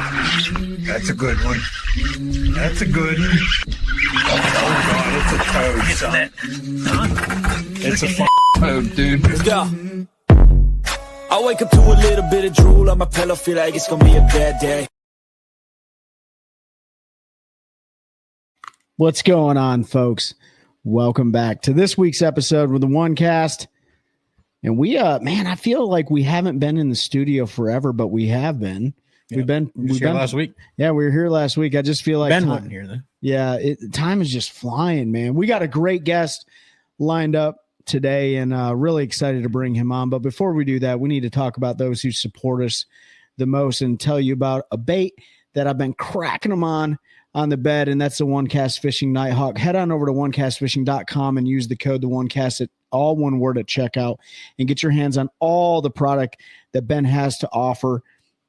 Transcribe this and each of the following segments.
That's a good one. That's a good one. Oh, God, it's a toad, son. It's a toad, dude. Yeah. I wake up to a little bit of drool on my pillow, feel like it's gonna be a bad day. What's going on, folks? Welcome back to this week's episode with the OneCast. And we, man, I feel like we haven't been in the studio forever, but we have been. Yep. We've here been last week. Yeah, we were here last week. I just feel like Ben wasn't here though. Yeah, time is just flying, man. We got a great guest lined up today, and really excited to bring him on. But before we do that, we need to talk about those who support us the most and tell you about a bait that I've been cracking them on the bed, and that's the OneCast Fishing Nighthawk. Head on over to OneCastFishing.com and use the code TheOneCast, all one word, at checkout, and get your hands on all the product that Ben has to offer.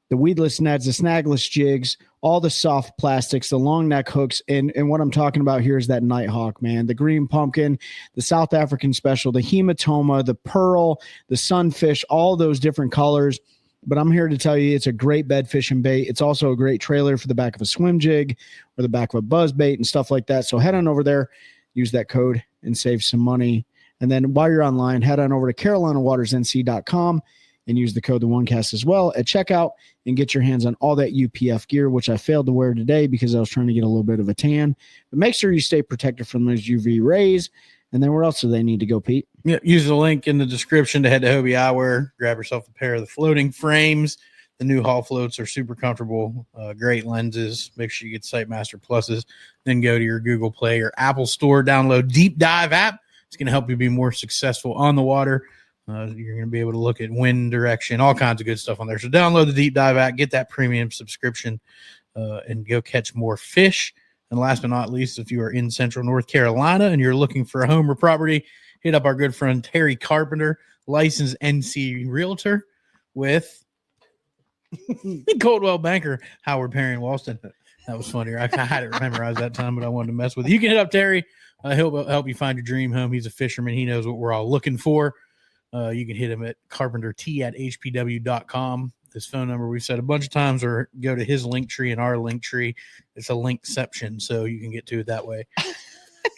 The weedless nets, the snagless jigs, all the soft plastics, the long neck hooks, and what I'm talking about here is that Nighthawk, man. The green pumpkin, the South African special, the hematoma, the pearl, the sunfish, all those different colors. But I'm here to tell you it's a great bed fishing bait. It's also a great trailer for the back of a swim jig or the back of a buzz bait and stuff like that. So head on over there, use that code, and save some money. And then while you're online, head on over to CarolinaWatersNC.com and use the code TheOneCast as well at checkout and get your hands on all that UPF gear, which I failed to wear today because I was trying to get a little bit of a tan. But make sure you stay protected from those UV rays. And then where else do they need to go, Pete? Yeah, use the link in the description to head to Hobie Eyewear. Grab yourself a pair of the floating frames. The new Hall floats are super comfortable, great lenses. Make sure you get Sightmaster Pluses. Then go to your Google Play or Apple Store, download Deep Dive app. It's going to help you be more successful on the water. You're going to be able to look at wind direction, all kinds of good stuff on there. So download the Deep Dive app, get that premium subscription, and go catch more fish. And last but not least, if you are in Central North Carolina and you're looking for a home or property, hit up our good friend Terry Carpenter, licensed NC Realtor with Coldwell banker Howard Perry and Walston. That was funny. I had it memorized that time, but I wanted to mess with it. You can hit up Terry. He'll help you find your dream home. He's a fisherman. He knows what we're all looking for. You can hit him at carpentert@hpw.com. His phone number we've said a bunch of times, or go to his link tree and our link tree. It's a linkception, so you can get to it that way.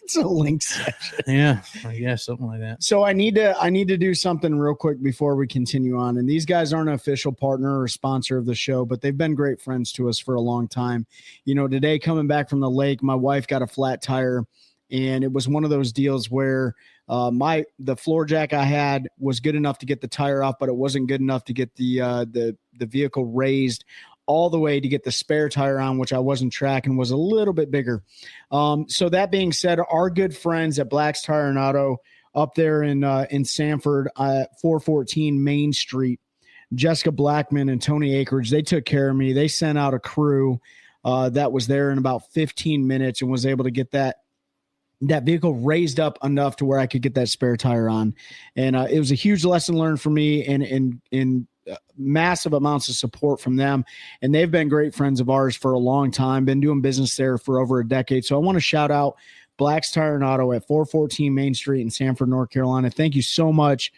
It's a linkception. Yeah, I guess something like that. So I need to do something real quick before we continue on. And these guys aren't an official partner or sponsor of the show, but they've been great friends to us for a long time. You know, today coming back from the lake, my wife got a flat tire. And it was one of those deals where the floor jack I had was good enough to get the tire off, but it wasn't good enough to get the vehicle raised all the way to get the spare tire on, which I wasn't tracking, was a little bit bigger. So that being said, our good friends at Black's Tire and Auto up there in Sanford, 414 Main Street, Jessica Blackman and Tony Akridge, they took care of me. They sent out a crew that was there in about 15 minutes and was able to get that vehicle raised up enough to where I could get that spare tire on. And it was a huge lesson learned for me and massive amounts of support from them. And they've been great friends of ours for a long time, been doing business there for over a decade. So I want to shout out Black's Tire and Auto at 414 Main Street in Sanford, North Carolina. Thank you so much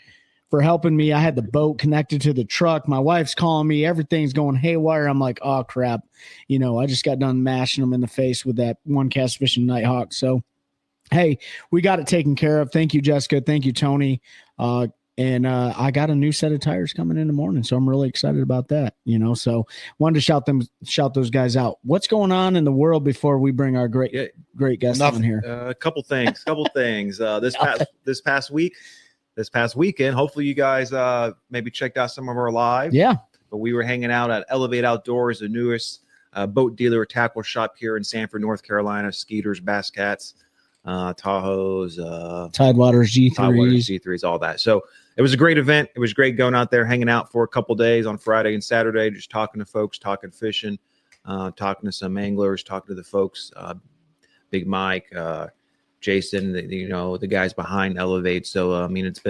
for helping me. I had the boat connected to the truck. My wife's calling me. Everything's going haywire. I'm like, oh crap. You know, I just got done mashing them in the face with that OneCast Fishing Nighthawk. So, hey, we got it taken care of. Thank you, Jessica. Thank you, Tony. And I got a new set of tires coming in the morning, so I'm really excited about that. You know, so wanted to shout those guys out. What's going on in the world before we bring our great guest on here? A couple things. This past weekend, hopefully you guys maybe checked out some of our live. Yeah. But we were hanging out at Elevate Outdoors, the newest boat dealer tackle shop here in Sanford, North Carolina. Skeeters, Bass Cats, Tahoes, Tidewaters, G3s, all that. So it was a great event. It was great going out there, hanging out for a couple days on Friday and Saturday, just talking to folks, talking fishing, talking to some anglers, talking to the folks, Big Mike, Jason, the guys behind Elevate. So, I mean, it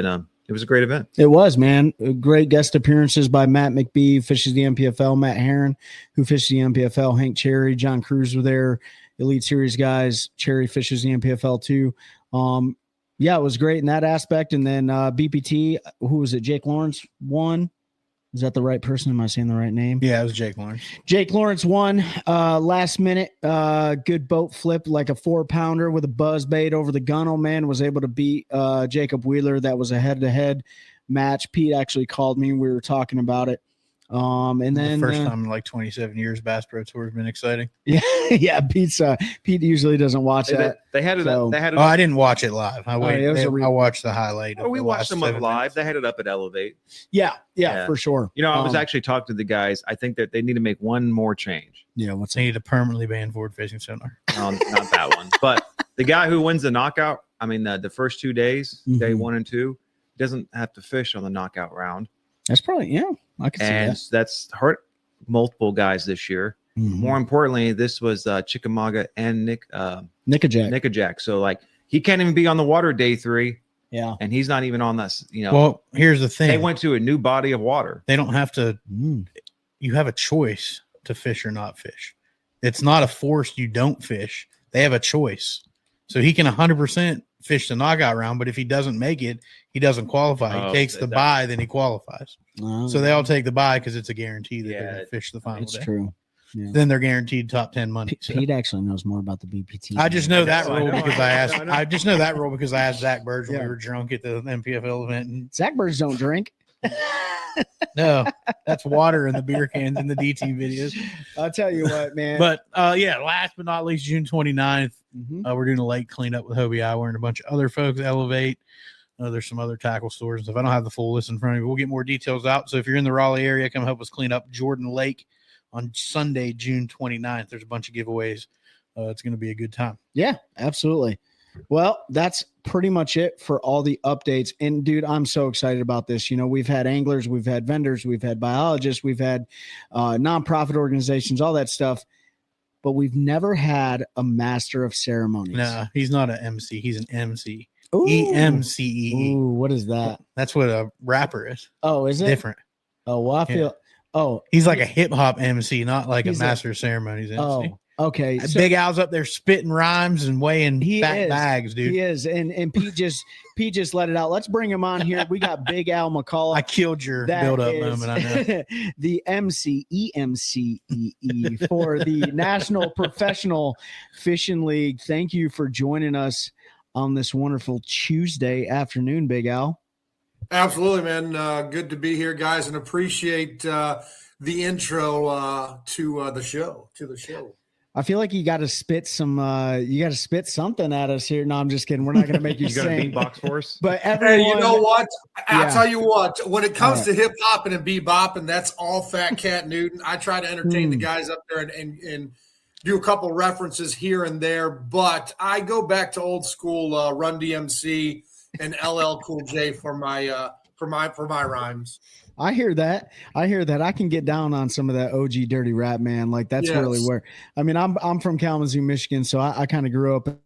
was a great event. It was, man. Great guest appearances by Matt McBee, fishes the NPFL, Matt Herron, who fishes the NPFL, Hank Cherry, John Cruz were there, Elite Series guys. Cherry fishes the NPFL too. Yeah, it was great in that aspect. And then BPT, who was it? Jake Lawrence won Is that the right person? Am I saying the right name? Yeah, it was Jake Lawrence. Jake Lawrence won last minute. Good boat flip, like a 4-pounder with a buzz bait over the gunnel. Man was able to beat Jacob Wheeler. That was a head-to-head match. Pete actually called me. We were talking about it. And then the first time in like 27 years, Bass Pro Tour has been exciting. Yeah. Pete usually doesn't watch that. They had it. So- They had it. Oh, I didn't watch it live. I I watched the highlight. we watched them live. minutes. They had it up at Elevate. Yeah, for sure. I was actually talking to the guys. I think that they need to make one more change. Yeah, what's They need to permanently ban forward facing sonar. No, not that one. But the guy who wins the knockout, the first 2 days, day 1 and 2, doesn't have to fish on the knockout round. That's probably I can see And that. that's hurt multiple guys this year. More importantly, this was Chickamauga and Nickajack. So he can't even be on the water day 3. Yeah. And he's not even on this. Well, here's the thing. They went to a new body of water. They don't have to. You have a choice to fish or not fish. It's not a forced you don't fish. They have a choice. So he can 100% fish the knockout round, but if he doesn't make it, he doesn't qualify. He takes the bye, then he qualifies. So they all take the bye because it's a guarantee that they're going to fish the final It's day. true. Yeah. Then they're guaranteed top 10 money. Pete actually knows more about the BPT. I just know that rule I know. because I asked. I know. I just know that rule because I asked Zach Burge when Yeah. we were drunk at the NPFL event. And Zach Birds don't drink. no, that's water in the beer cans in the DT videos. I'll tell you what, man. But last but not least, June 29th, we're doing a lake cleanup with Hobie Hour and a bunch of other folks. Elevate. There's some other tackle stores and stuff. I don't have the full list in front of me. We'll get more details out. So if you're in the Raleigh area, come help us clean up Jordan Lake on Sunday, June 29th. There's a bunch of giveaways. It's going to be a good time. Yeah, absolutely. Well, that's pretty much it for all the updates. And dude, I'm so excited about this. We've had anglers, we've had vendors, we've had biologists, we've had nonprofit organizations, all that stuff. But we've never had a master of ceremonies. No, he's not an MC. He's an MC. Ooh. EMCE. Ooh, what is that? That's what a rapper is. Oh, is it? Different. Oh, well, I feel. Oh, He's like a hip hop MC, not like a He's master of ceremonies MC. oh, okay. So Big Al's up there spitting rhymes and weighing He fat is. bags, dude. he is, and Pete just let it out. Let's bring him on here. We got Big Al McCullough. I killed your That build-up is moment. I know. the EMCE for the National Professional Fishing League. Thank you for joining us on this wonderful Tuesday afternoon, Big Al. Absolutely, man. Good to be here, guys, and appreciate the intro to the show. I feel like you got to spit something at us here. No, I'm just kidding. We're not going to make you You got a sing. beatbox for us? But everyone, Hey, you know what? I'll Yeah. tell you what. When it comes All to hip hopping and bebopping, that's all Fat Cat Newton. I try to entertain the guys up there and do a couple references here and there, but I go back to old school Run DMC and LL Cool J for my rhymes. I hear that. I can get down on some of that OG dirty rap, man. Like that's Yes. really where. I mean, I'm from Kalamazoo, Michigan, so I kind of grew up with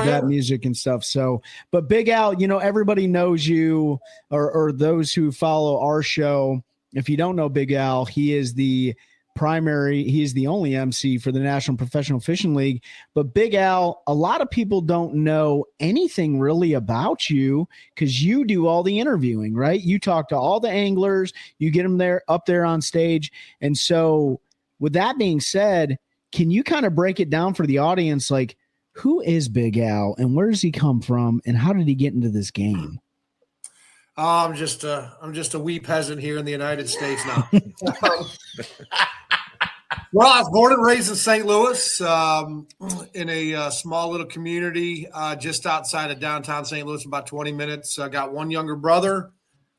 that music and stuff. So, but Big Al, everybody knows you, or those who follow our show. If you don't know Big Al, he's the only MC for the National Professional Fishing League. But Big Al, a lot of people don't know anything really about you because you do all the interviewing, right? You talk to all the anglers, you get them up there on stage. And so with that being said, can you kind of break it down for the audience? Like, who is Big Al and where does he come from and how did he get into this game? I'm just a wee peasant here in the United States now. Well, I was born and raised in St. Louis, in a small little community just outside of downtown St. Louis, about 20 minutes. I got one younger brother.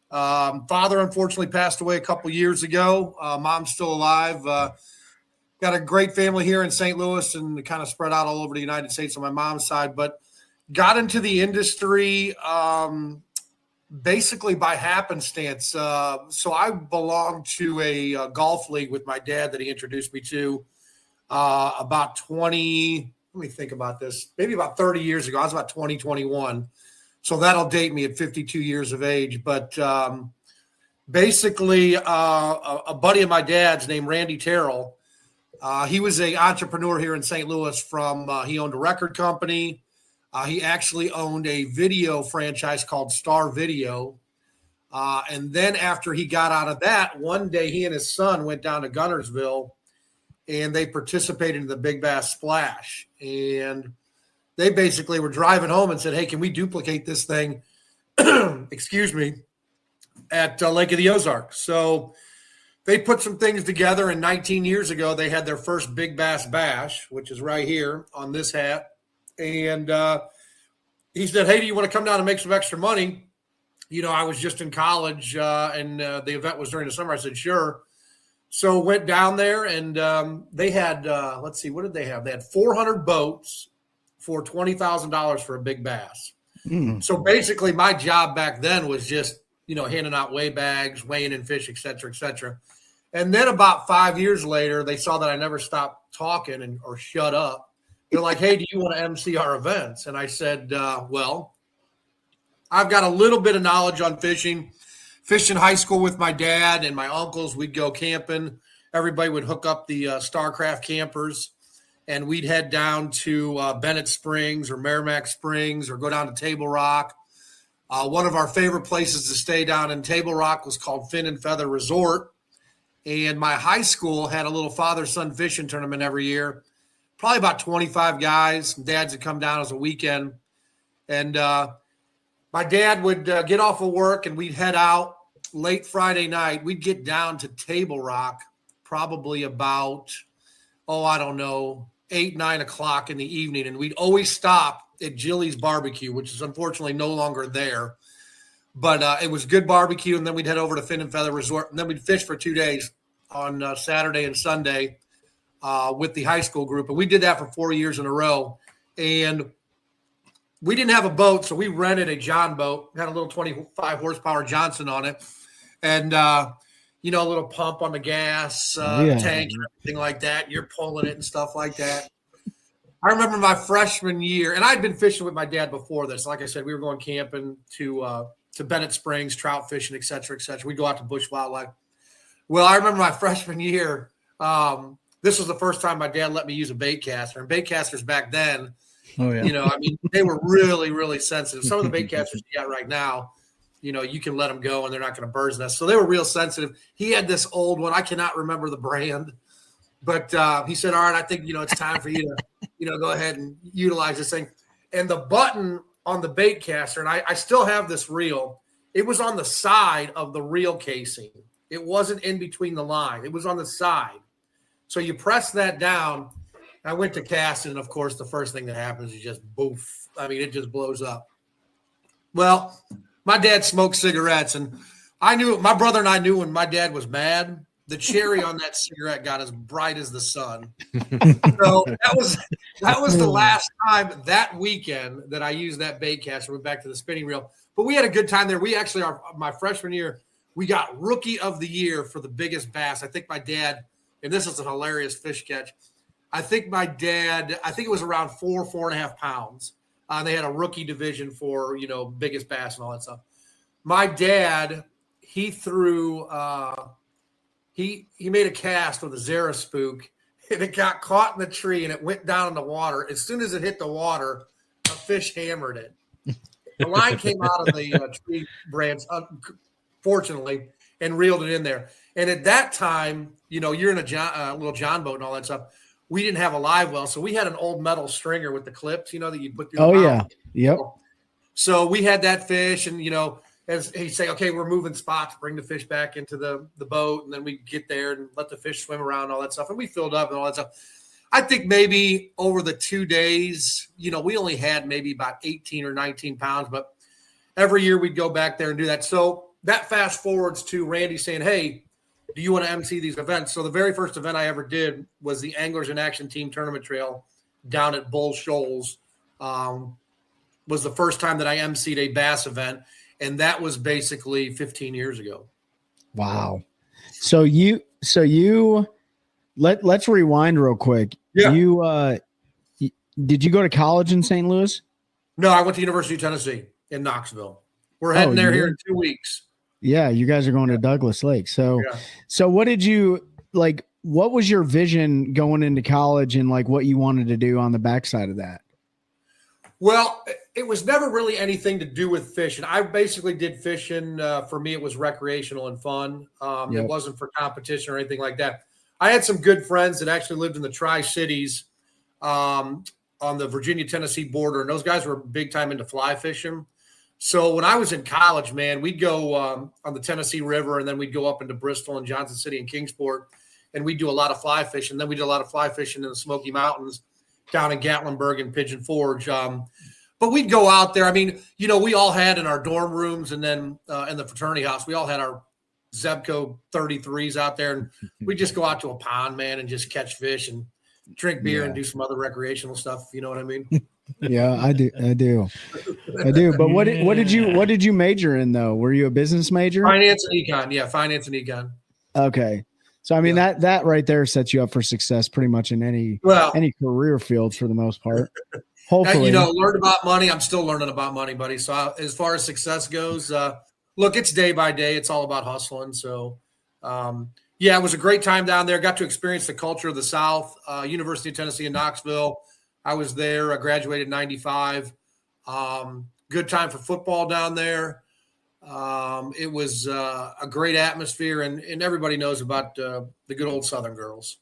Father, unfortunately, passed away a couple years ago. Mom's still alive. Got a great family here in St. Louis and kind of spread out all over the United States on my mom's side, but got into the industry basically by happenstance. So I belonged to a golf league with my dad that he introduced me to about 20, let me think about this, maybe about 30 years ago. I was about 20, 21. So that'll date me at 52 years of age. But basically a buddy of my dad's named Randy Terrell. He was an entrepreneur here in St. Louis he owned a record company. He actually owned a video franchise called Star Video. And then after he got out of that, one day he and his son went down to Gunnersville and they participated in the Big Bass Splash. And they basically were driving home and said, hey, can we duplicate this thing, excuse me, at Lake of the Ozarks? So they put some things together, and 19 years ago, they had their first Big Bass Bash, which is right here on this hat. And he said, hey, do you want to come down and make some extra money? I was just in college, and the event was during the summer. I said, sure. So went down there, and they had, let's see, what did they have? They had 400 boats for $20,000 for a big bass. So basically my job back then was just, handing out weigh bags, weighing in fish, et cetera, et cetera. And then about 5 years later, they saw that I never stopped talking or shut up. They're like, hey, do you want to MC our events? And I said, well, I've got a little bit of knowledge on fishing. Fished in high school with my dad and my uncles. We'd go camping. Everybody would hook up the Starcraft campers, and we'd head down to Bennett Springs or Merrimack Springs or go down to Table Rock. One of our favorite places to stay down in Table Rock was called Fin and Feather Resort. And my high school had a little father-son fishing tournament every year. Probably about 25 guys. Dads would come down as a weekend. And my dad would get off of work, and we'd head out late Friday night. We'd get down to Table Rock probably about, 8, 9 o'clock in the evening. And we'd always stop at Jilly's Barbecue, which is unfortunately no longer there. But it was good barbecue, and then we'd head over to Fin and Feather Resort, and then we'd fish for 2 days on Saturday and Sunday with the high school group. And we did that for 4 years in a row. And we didn't have a boat, so we rented a John boat, had a little 25 horsepower Johnson on it, and a little pump on the gas tank and everything like that. You're pulling it and stuff like that. I remember my freshman year, and I'd been fishing with my dad before this. Like I said, we were going camping to Bennett Springs, trout fishing, et cetera, et cetera. We'd go out to bush wildlife. Well, I remember my freshman year. This was the first time my dad let me use a bait caster, and bait casters back then, they were really, really sensitive. Some of the bait casters you got right now, you can let them go and they're not going to bird's nest. So they were real sensitive. He had this old one. I cannot remember the brand, but he said, all right, I think, it's time for you to, go ahead and utilize this thing. And the button on the bait caster, and I still have this reel, it was on the side of the reel casing. It wasn't in between the line. It was on the side. So you press that down. I went to cast, and of course, the first thing that happens is just boof. I mean, it just blows up. Well, my dad smoked cigarettes, and I knew, my brother and I knew when my dad was mad, the cherry on that cigarette got as bright as the sun. So that was the last time that weekend that I used that bait caster. Went back to the spinning reel, but we had a good time there. We actually, my freshman year, we got Rookie of the Year for the biggest bass. I think my dad, and this is a hilarious fish catch, I think it was around 4.5 pounds. They had a rookie division for, biggest bass and all that stuff. My dad, he threw, he made a cast with a Zara spook, and it got caught in the tree, and it went down in the water. As soon as it hit the water, a fish hammered it. The line came out of the tree branch, fortunately, and reeled it in there. And at that time, you're in a little John boat and all that stuff. We didn't have a live well, so we had an old metal stringer with the clips, that you put through the mouth. Yep. So we had that fish, and as he'd say, okay, we're moving spots, bring the fish back into the boat, and then we get there and let the fish swim around and all that stuff. And we filled up and all that stuff. I think maybe over the 2 days, we only had maybe about 18 or 19 pounds, but every year we'd go back there and do that. So that fast forwards to Randy saying, hey, do you want to MC these events? So the very first event I ever did was the Anglers in Action Team Tournament Trail down at Bull Shoals. Was the first time that I MC'd a bass event, and that was basically 15 years ago. Wow. So let's rewind real quick. Yeah. Did you go to college in St. Louis? No, I went to University of Tennessee in Knoxville. We're heading there here in 2 weeks. Yeah, you guys are going to Douglas Lake. So what did you like? What was your vision going into college, and like what you wanted to do on the backside of that? Well, it was never really anything to do with fishing. I basically did fishing. For me, it was recreational and fun. It wasn't for competition or anything like that. I had some good friends that actually lived in the Tri-Cities on the Virginia-Tennessee border, and those guys were big time into fly fishing. So when I was in college, man, we'd go on the Tennessee River, and then we'd go up into Bristol and Johnson City and Kingsport, and we'd do a lot of fly fishing. Then we did a lot of fly fishing in the Smoky Mountains down in Gatlinburg and Pigeon Forge. But we'd go out there. I mean, we all had in our dorm rooms and then in the fraternity house, we all had our Zebco 33s out there. And we'd just go out to a pond, man, and just catch fish and drink beer and do some other recreational stuff. You know what I mean? Yeah, I do. But what did you major in though? Were you a business major? Finance and econ. Yeah, finance and econ. Okay. So I mean that right there sets you up for success pretty much in any career field for the most part. Hopefully, learned about money. I'm still learning about money, buddy. So as far as success goes, look, it's day by day. It's all about hustling. So it was a great time down there. Got to experience the culture of the South. University of Tennessee in Knoxville. I was there. I graduated in 95. Good time for football down there. It was a great atmosphere, and everybody knows about the good old Southern girls.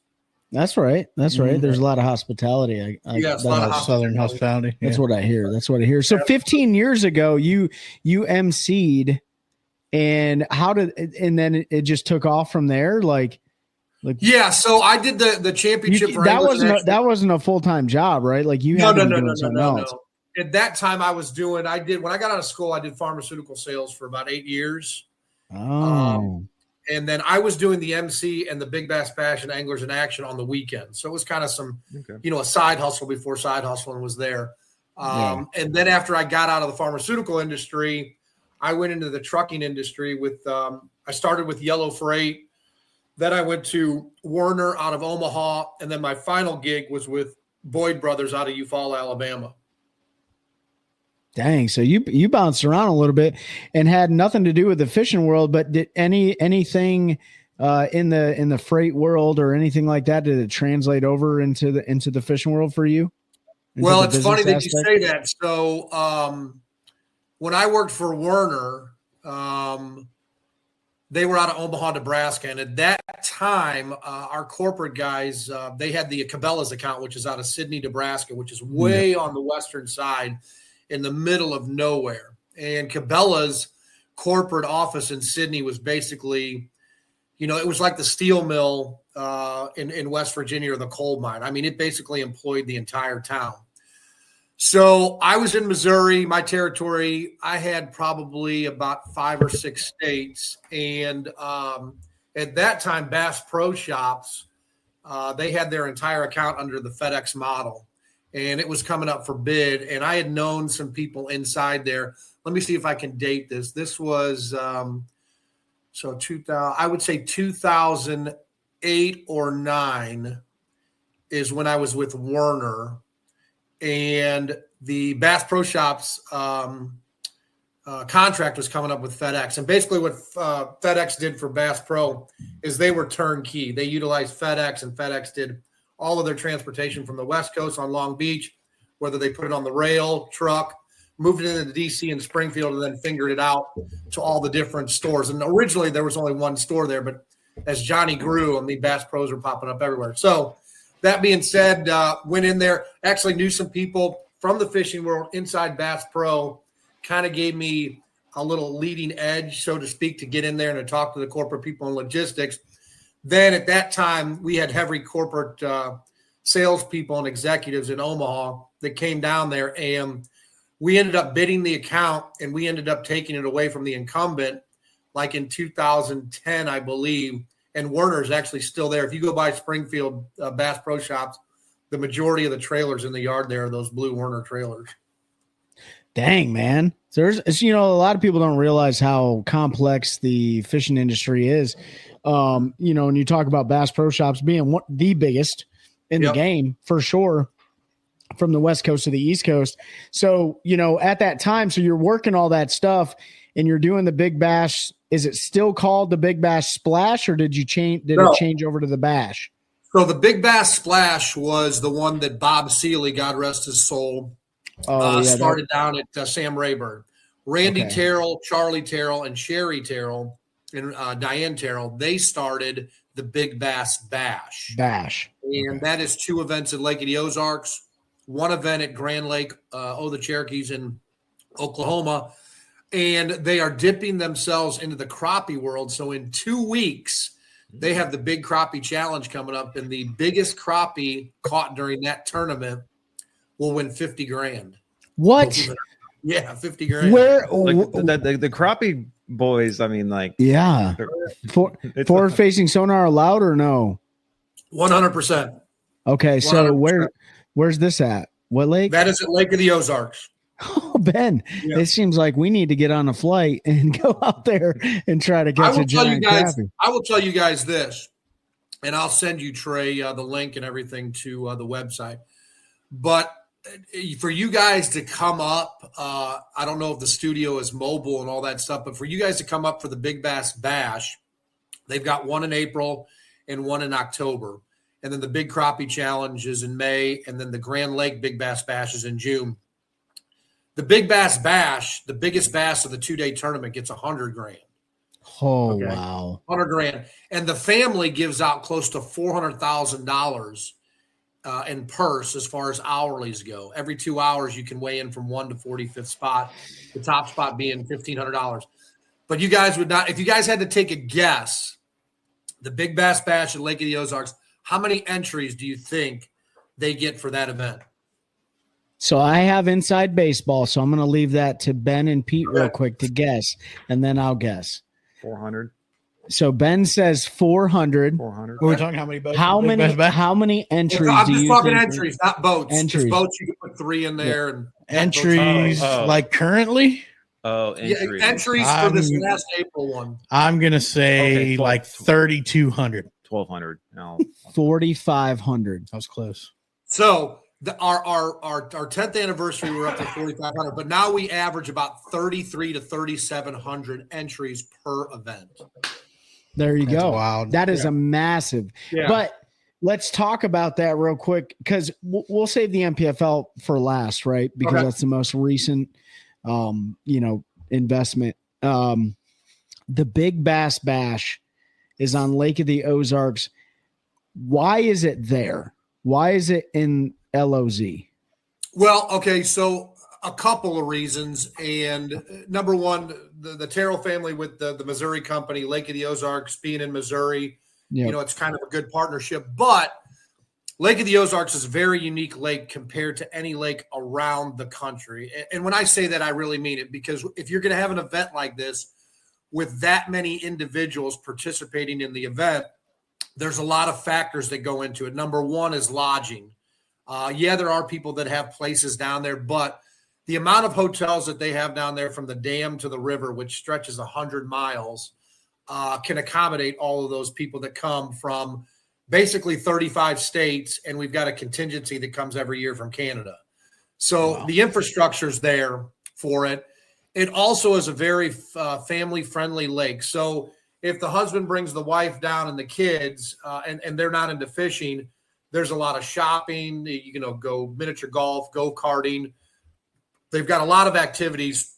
That's right. There's a lot of hospitality. Yes, a lot of Southern hospitality. That's what I hear. So 15 years ago, you emceed, and then it just took off from there. So I did the championship. That wasn't a full-time job, right? Like you had no. At that time, when I got out of school, I did pharmaceutical sales for about 8 years. Oh. And then I was doing the MC and the Big Bass Bash and Anglers in Action on the weekend. So it was kind of some, a side hustle before side hustling was there. And then after I got out of the pharmaceutical industry, I went into the trucking industry I started with Yellow Freight. Then I went to Werner out of Omaha. And then my final gig was with Boyd Brothers out of Eufaula, Alabama. Dang. So you bounced around a little bit and had nothing to do with the fishing world, but did anything in the freight world or anything like that, did it translate over into the fishing world for you? Well, it's funny that you say that. So when I worked for Werner, they were out of Omaha, Nebraska. And at that time, our corporate guys, they had the Cabela's account, which is out of Sidney, Nebraska, which is way on the western side in the middle of nowhere. And Cabela's corporate office in Sydney was basically, it was like the steel mill in West Virginia or the coal mine. I mean, it basically employed the entire town. So I was in Missouri, my territory. I had probably about 5 or 6 states. And at that time, Bass Pro Shops, they had their entire account under the FedEx model. And it was coming up for bid. And I had known some people inside there. Let me see if I can date this. This was, 2000, I would say 2008 or 9 is when I was with Werner. And the Bass Pro Shops contract was coming up with FedEx. And basically what FedEx did for Bass Pro is they were turnkey. They utilized FedEx, and FedEx did all of their transportation from the West Coast on Long Beach, whether they put it on the rail, truck, moved it into DC and Springfield, and then fingered it out to all the different stores. And originally there was only one store there, but as Johnny grew, Bass Pros were popping up everywhere. So that being said, went in there, actually knew some people from the fishing world inside Bass Pro, kind of gave me a little leading edge, so to speak, to get in there and to talk to the corporate people in logistics. Then at that time, we had heavy corporate salespeople and executives in Omaha that came down there, and we ended up bidding the account, and we ended up taking it away from the incumbent, like in 2010, I believe. And Werner's actually still there. If you go by Springfield Bass Pro Shops, the majority of the trailers in the yard there are those blue Werner trailers. Dang, man. So there's, a lot of people don't realize how complex the fishing industry is. When you talk about Bass Pro Shops being the biggest in the game, for sure, from the West Coast to the East Coast. So, at that time, so you're working all that stuff and you're doing the Big Bash. Is it still called the Big Bass Splash, or did you change? Did it change over to the Bash? So the Big Bass Splash was the one that Bob Seeley, God rest his soul, started down at Sam Rayburn. Randy Okay. Terrell, Charlie Terrell, and Sherry Terrell, and Diane Terrell, they started the Big Bass Bash. And that is 2 events at Lake of the Ozarks, 1 event at Grand Lake, the Cherokees in Oklahoma. And they are dipping themselves into the crappie world. So in 2 weeks, they have the Big Crappie Challenge coming up, and the biggest crappie caught during that tournament will win 50 grand. What? Yeah, 50 grand. Where? The crappie boys, I mean, like, Yeah. Forward facing sonar allowed or no? 100%. Okay, so 100%. where's this at? What lake? That is at Lake of the Ozarks. Oh, Ben, Yeah. It seems like we need to get on a flight and go out there and try to catch a giant crappie. I will tell you guys this, and I'll send you, Trey, the link and everything to the website. But for you guys to come up, I don't know if the studio is mobile and all that stuff, but for you guys to come up for the Big Bass Bash, they've got 1 in April and 1 in October. And then the Big Crappie Challenge is in May, and then the Grand Lake Big Bass Bash is in June. The Big Bass Bash, the biggest bass of the 2-day tournament, gets 100 grand. Oh, Okay. wow. 100 grand. And the family gives out close to $400,000 in purse as far as hourlies go. Every 2 hours, you can weigh in from 1 to 45th spot, the top spot being $1,500. But you guys would not, if you guys had to take a guess, the Big Bass Bash at Lake of the Ozarks, how many entries do you think they get for that event? So I have inside baseball, so I'm going to leave that to Ben and Pete real quick to guess, and then I'll guess. 400. So Ben says 400. 400. We're talking how many boats? How many entries I'm do just you talking think? entries, not boats. Entries. Just boats, you can put 3 in there. And Entries like currently? Oh, entries. Yeah, entries for this last April one. I'm going to say like 3,200. 1,200. No. 4,500. That was close. So our 10th anniversary, we're up to 4,500, but now we average about 3,300 to 3,700 entries per event. There you go. Wild. That is a massive. Yeah. But let's talk about that real quick, because we'll save the NPFL for last, right? Because that's the most recent, investment. The Big Bass Bash is on Lake of the Ozarks. Why is it there? Why is it in LOZ? Well, okay, so a couple of reasons. And number one, the Terrell family with the Missouri company, Lake of the Ozarks being in Missouri, it's kind of a good partnership. But Lake of the Ozarks is a very unique lake compared to any lake around the country. And when I say that, I really mean it, because if you're going to have an event like this with that many individuals participating in the event, there's a lot of factors that go into it. Number one is lodging. There are people that have places down there, but the amount of hotels that they have down there from the dam to the river, which stretches 100 miles, can accommodate all of those people that come from basically 35 states, and we've got a contingency that comes every year from Canada. So the infrastructure's there for it. It also is a very family-friendly lake. So if the husband brings the wife down and the kids, and they're not into fishing, there's a lot of shopping, go miniature golf, go-karting. They've got a lot of activities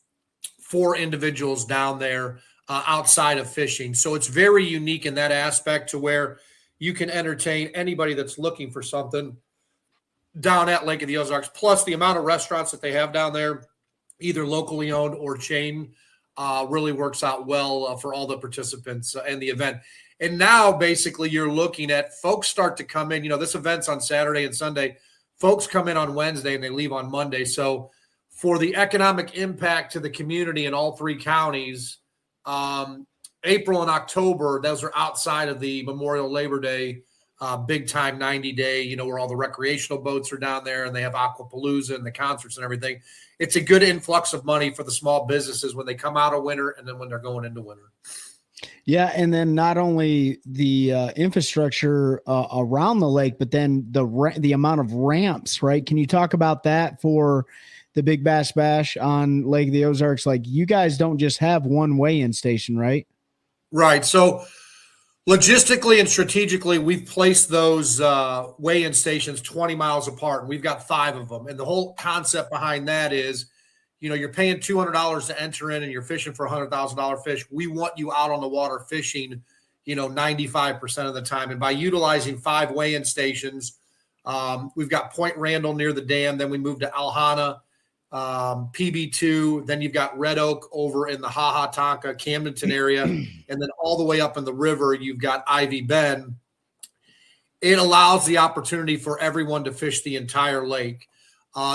for individuals down there outside of fishing. So it's very unique in that aspect, to where you can entertain anybody that's looking for something down at Lake of the Ozarks. Plus the amount of restaurants that they have down there, either locally owned or chain, really works out well for all the participants in the event. And now basically you're looking at folks start to come in. This event's on Saturday and Sunday. Folks come in on Wednesday and they leave on Monday. So for the economic impact to the community in all 3 counties, April and October, those are outside of the Memorial Labor Day big time 90-day, where all the recreational boats are down there and they have Aquapalooza and the concerts and everything. It's a good influx of money for the small businesses when they come out of winter and then when they're going into winter. Yeah, and then not only the infrastructure around the lake, but then the amount of ramps, right? Can you talk about that for the Big Bass Bash on Lake of the Ozarks? Like, you guys don't just have one weigh-in station, right? Right. So Logistically and strategically, we've placed those weigh-in stations 20 miles apart, and we've got 5 of them. And the whole concept behind that is, you're paying $200 to enter in and you're fishing for a $100,000 fish. We want you out on the water fishing, 95% of the time. And by utilizing 5 weigh-in stations, we've got Point Randall near the dam. Then we moved to Alhana, PB2. Then you've got Red Oak over in the Hahatonka, Camdenton area. And then all the way up in the river, you've got Ivy Bend. It allows the opportunity for everyone to fish the entire lake.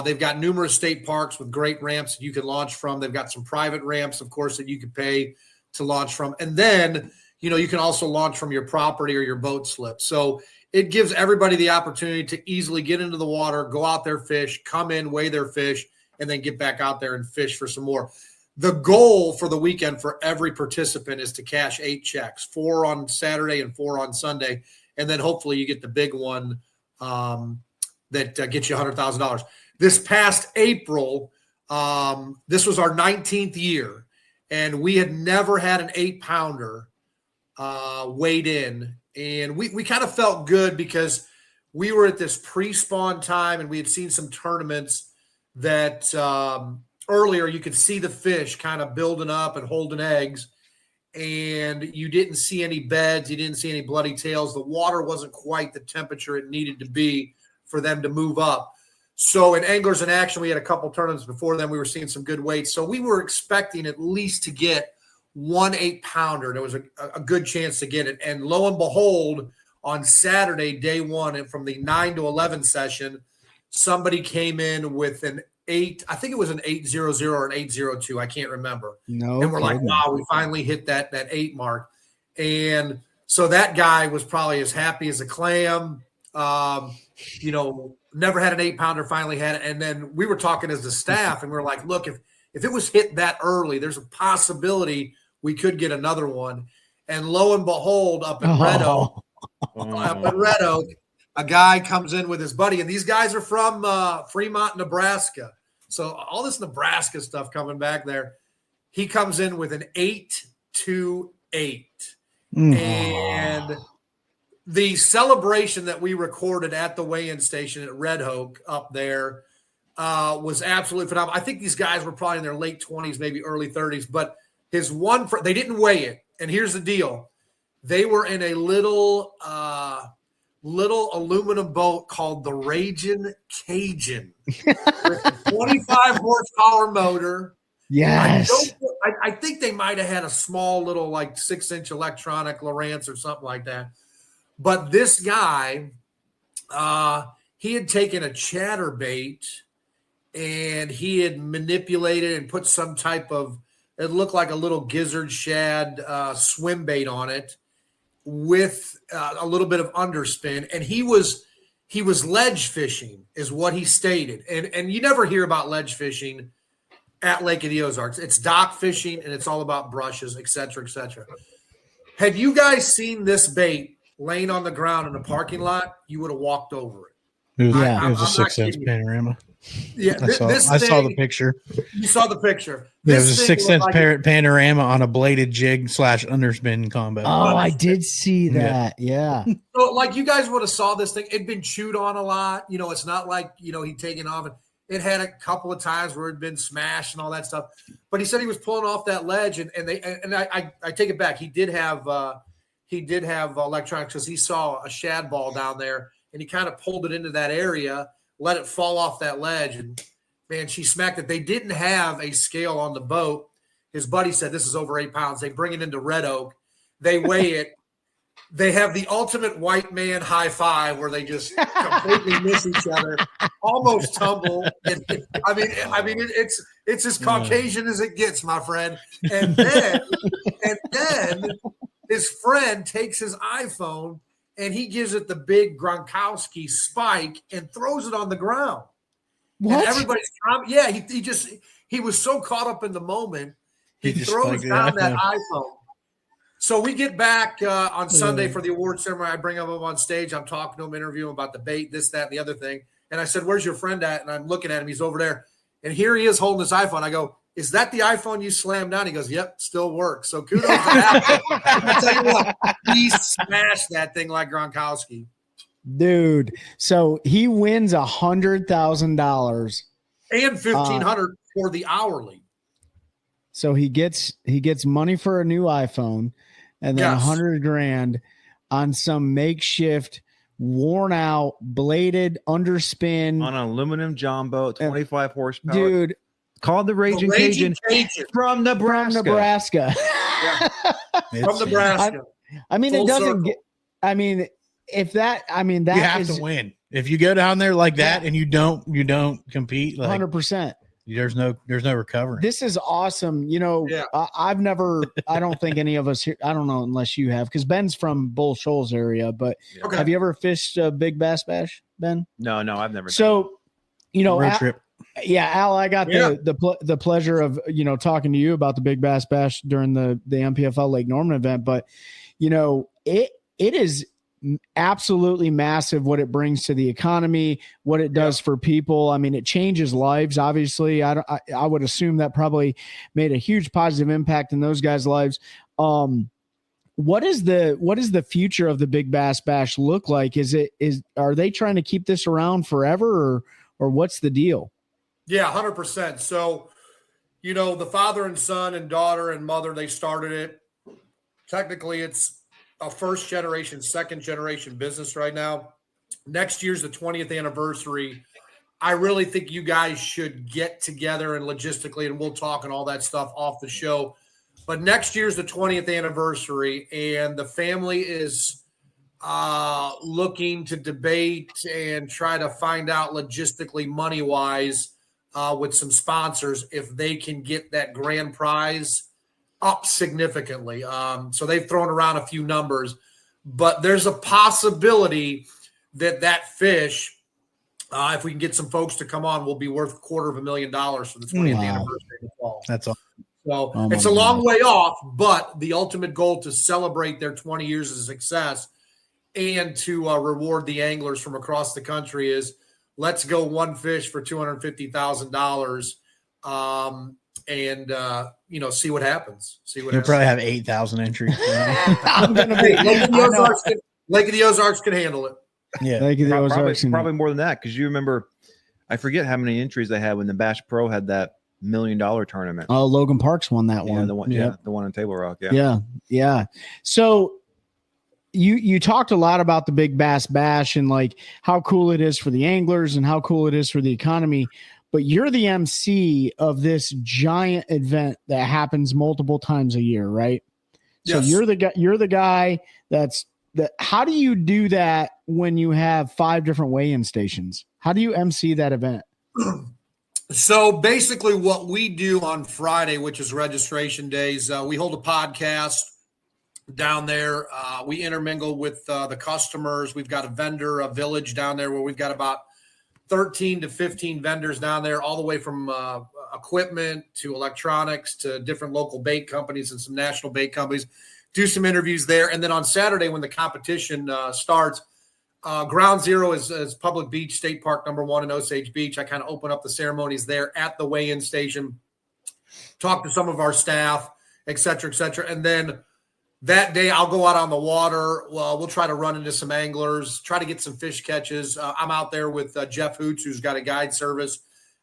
They've got numerous state parks with great ramps that you can launch from. They've got some private ramps, of course, that you can pay to launch from. And then, you can also launch from your property or your boat slip. So it gives everybody the opportunity to easily get into the water, go out there, fish, come in, weigh their fish, and then get back out there and fish for some more. The goal for the weekend for every participant is to cash 8 checks, 4 on Saturday and 4 on Sunday. And then hopefully you get the big one that gets you $100,000. This past April, this was our 19th year, and we had never had an 8-pounder weighed in. And we kind of felt good because we were at this pre-spawn time, and we had seen some tournaments that earlier you could see the fish kind of building up and holding eggs, and you didn't see any beds. You didn't see any bloody tails. The water wasn't quite the temperature it needed to be for them to move up. So in Anglers in Action, we had a couple tournaments before then. We were seeing some good weights. So we were expecting at least to get 1 8-pounder. There was a good chance to get it. And lo and behold, on Saturday, day 1, and from the 9 to 11 session, somebody came in with an 8. I think it was an 800 or an 802. I can't remember. No, and we're like, wow, we finally hit that 8 mark. And so that guy was probably as happy as a clam. Never had an 8-pounder, finally had it. And then we were talking as the staff, and we were like, look, if it was hit that early, there's a possibility we could get another one. And lo and behold, up in Red Oak, a guy comes in with his buddy, and these guys are from Fremont, Nebraska. So all this Nebraska stuff coming back there. He comes in with an 828. And the celebration that we recorded at the weigh-in station at Red Oak up there was absolutely phenomenal. I think these guys were probably in their late 20s, maybe early 30s, but his one – they didn't weigh it. And here's the deal. They were in a little aluminum boat called the Ragin' Cajun with a 25 horsepower motor. Yes. I think they might have had a small little 6-inch electronic Lowrance or something like that. But this guy, he had taken a chatterbait and he had manipulated and put some type of, it looked like a little gizzard shad swim bait on it with a little bit of underspin. And he was ledge fishing is what he stated. And you never hear about ledge fishing at Lake of the Ozarks. It's dock fishing and it's all about brushes, et cetera, et cetera. Had you guys seen this bait laying on the ground in a parking lot, you would have walked over it. It was a 6-inch panorama. Yeah, I saw the picture. You saw the picture. Yeah, it was a 6-inch panorama on a bladed jig / underspin combo. Oh, I did see that. Yeah. So, you guys would have saw this thing. It'd been chewed on a lot. It's not like, he'd taken off. It had a couple of times where it'd been smashed and all that stuff. But he said he was pulling off that ledge, and I take it back. He did have electronics because he saw a shad ball down there, and he kind of pulled it into that area, let it fall off that ledge, and man, she smacked it. They didn't have a scale on the boat. His buddy said this is over 8 pounds. They bring it into Red Oak. They weigh it. They have the ultimate white man high five where they just completely miss each other, almost tumble. It's as Caucasian as it gets, my friend. And then his friend takes his iPhone and he gives it the big Gronkowski spike and throws it on the ground. What? And everybody's he was so caught up in the moment, he throws down that iPhone. So we get back on Sunday for the award ceremony. I bring him up on stage. I'm talking to him, interviewing him about the bait, this, that, and the other thing. And I said, "Where's your friend at?" And I'm looking at him. He's over there. And here he is holding his iPhone. I go, is that the iPhone you slammed down? He goes, yep, still works. So kudos to Apple. I'll tell you what, he smashed that thing like Gronkowski. Dude, so he wins $100,000 and $1,500 for the hourly. So he gets money for a new iPhone, and then $100,000 on some makeshift, worn out, bladed underspin on an aluminum John boat, 25 horsepower. Dude, called the Raging Cajun from Nebraska. From Nebraska. I mean, Full it doesn't circle. get. I mean, if that. I mean, that you have to win. If you go down there like that and you don't compete, like 100%. There's no recovering. This is awesome. You know, I've never. I don't think any of us here. I don't know unless you have, because Ben's from Bull Shoals area. But have you ever fished a big bass bash, Ben? No, I've never. So, you know, road trip. Yeah, Al, I got the pleasure of, you know, talking to you about the Big Bass Bash during the MPFL Lake Norman event, but you know, it is absolutely massive what it brings to the economy, what it does for people. I mean, it changes lives. Obviously, I would assume that probably made a huge positive impact in those guys' lives. What is the future of the Big Bass Bash look like? Are they trying to keep this around forever, or what's the deal? Yeah, 100%. So, you know, the father and son and daughter and mother, they started it. Technically, it's a first generation, second generation business right now. Next year's the 20th anniversary. I really think you guys should get together and logistically, and we'll talk and all that stuff off the show. But next year's the 20th anniversary, and the family is looking to debate and try to find out logistically, money-wise, with some sponsors, if they can get that grand prize up significantly. So they've thrown around a few numbers, but there's a possibility that fish, if we can get some folks to come on, will be worth $250,000 for the 20th anniversary in the fall. That's all. So it's a long way off, but the ultimate goal to celebrate their 20 years of success and to reward the anglers from across the country is, let's go one fish for $250,000, and you know, see what happens. You'll probably have 8,000 entries. I'm gonna be Lake of the Ozarks can handle it. Yeah, Lake of the Ozarks. Probably more than that, because you remember, I forget how many entries they had when the Bash Pro had that $1 million tournament. Oh, Logan Parks won that one. The one in Table Rock. Yeah. So you talked a lot about the Big Bass Bash and like how cool it is for the anglers and how cool it is for the economy, but you're the MC of this giant event that happens multiple times a year, right? So you're the guy that. How do you do that when you have 5 different weigh-in stations? How do you MC that event? So basically what we do on Friday, which is registration days, we hold a podcast down there. We intermingle with the customers. We've got a village down there where we've got about 13 to 15 vendors down there, all the way from equipment to electronics to different local bait companies and some national bait companies. Do some interviews there. And then on Saturday, when the competition starts, Ground Zero is Public Beach State Park #1 in Osage Beach. I kind of open up the ceremonies there at the weigh-in station, talk to some of our staff, et cetera, et cetera. And then that day I'll go out on the water. Well, we'll try to run into some anglers, try to get some fish catches. I'm out there with Jeff Hoots, who's got a guide service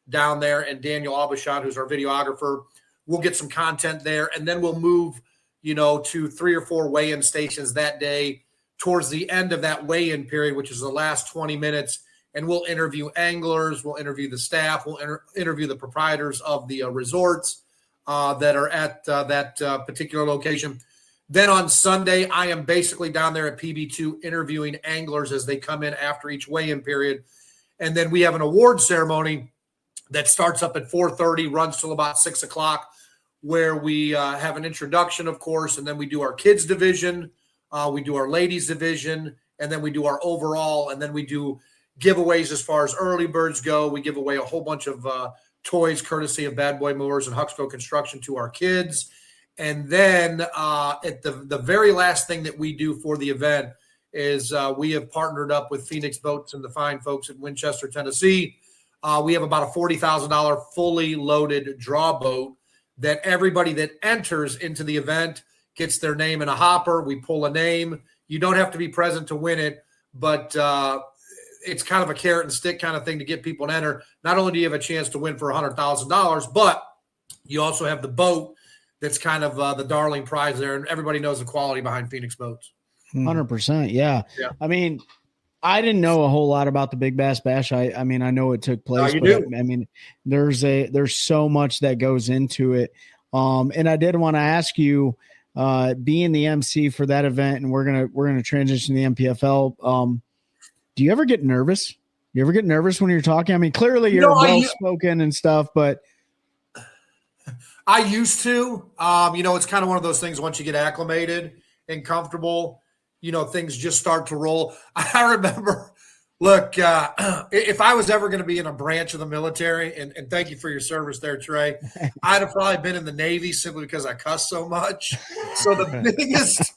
down there, and Daniel Abishad, who's our videographer. We'll get some content there, and then we'll move, you know, to 3 or 4 weigh-in stations that day towards the end of that weigh-in period, which is the last 20 minutes. And we'll interview anglers, we'll interview the staff, we'll interview the proprietors of the resorts that are at that particular location. Then on Sunday, I am basically down there at PB2 interviewing anglers as they come in after each weigh-in period. And then we have an award ceremony that starts up at 4:30, runs till about 6 o'clock, where we have an introduction, of course, and then we do our kids division, we do our ladies division, and then we do our overall, and then we do giveaways as far as early birds go. We give away a whole bunch of toys courtesy of Bad Boy Mowers and Hucksville Construction to our kids. And then at the very last thing that we do for the event is we have partnered up with Phoenix Boats and the fine folks at Winchester, Tennessee. we have about a $40,000 fully loaded draw boat that everybody that enters into the event gets their name in a hopper. We pull a name. You don't have to be present to win it, but it's kind of a carrot and stick kind of thing to get people to enter. Not only do you have a chance to win for $100,000, but you also have the boat that's kind of the darling prize there, and everybody knows the quality behind Phoenix boats. 100%. Yeah. I mean, I didn't know a whole lot about the Big Bass Bash. I mean, I know it took place, you but do. I mean, there's so much that goes into it. And I did want to ask you, being the MC for that event, and we're gonna transition to the NPFL. Do you ever get nervous? You ever get nervous when you're talking? I mean, clearly you're well spoken and stuff, but I used to. It's kind of one of those things. Once you get acclimated and comfortable, things just start to roll. I remember, look, if I was ever going to be in a branch of the military, and thank you for your service there, Trey, I'd have probably been in the Navy simply because I cuss so much. So the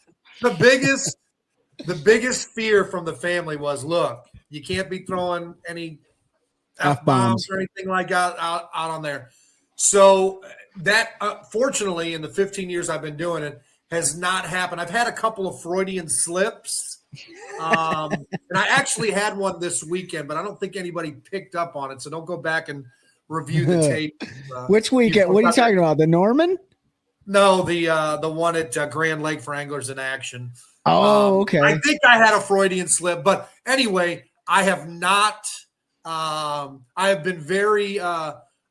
biggest fear from the family was, look, you can't be throwing any F-bombs or anything like that out on there. So that, fortunately, in the 15 years I've been doing it, has not happened. I've had a couple of Freudian slips. And I actually had one this weekend, but I don't think anybody picked up on it. So don't go back and review the tape. Which weekend? What are you talking about? The Norman? No, the one at Grand Lake for Anglers in Action. Oh, okay. I think I had a Freudian slip, but anyway, I have not. I have been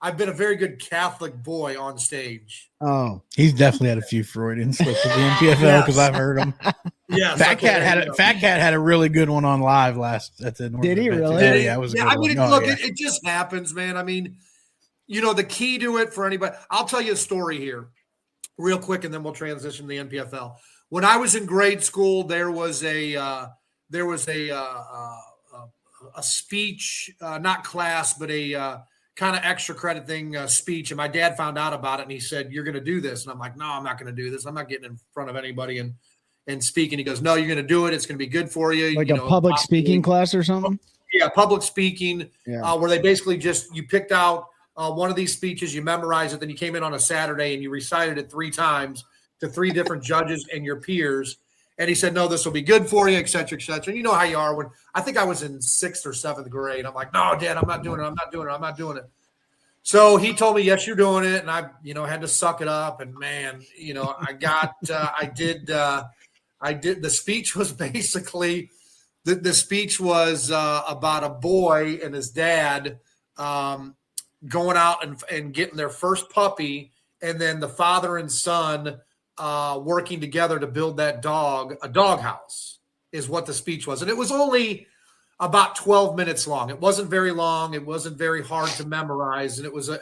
I've been a very good Catholic boy on stage. Oh, he's definitely had a few Freudian slips with the NPFL because I've heard him. Yeah, Fat Cat had a really good one on live last at the Northern Did he event. really? Yeah, it was. I mean, look, it just happens, man. I mean, the key to it for anybody. I'll tell you a story here, real quick, and then we'll transition to the NPFL. When I was in grade school, there was a speech, not class, but a kind of extra credit thing, speech. And my dad found out about it, and he said, "You're going to do this." And I'm like, "No, I'm not going to do this. I'm not getting in front of anybody and speak." And he goes, "No, you're going to do it. It's going to be good for you." Like a public speaking class or something? Yeah, public speaking, where they basically you picked out one of these speeches, you memorize it, then you came in on a Saturday and you recited it 3 times to 3 different judges and your peers. And he said, "No, this will be good for you, et cetera, et cetera." And you know how you are when I think I was in 6th or 7th grade. I'm like, "No, Dad, I'm not doing it. I'm not doing it. I'm not doing it." So he told me, "Yes, you're doing it." And I, had to suck it up. And man, I did. The speech was basically, the speech was about a boy and his dad going out and getting their first puppy, and then the father and son working together to build that a doghouse is what the speech was. And it was only about 12 minutes long. It wasn't very long. It wasn't very hard to memorize. And it was an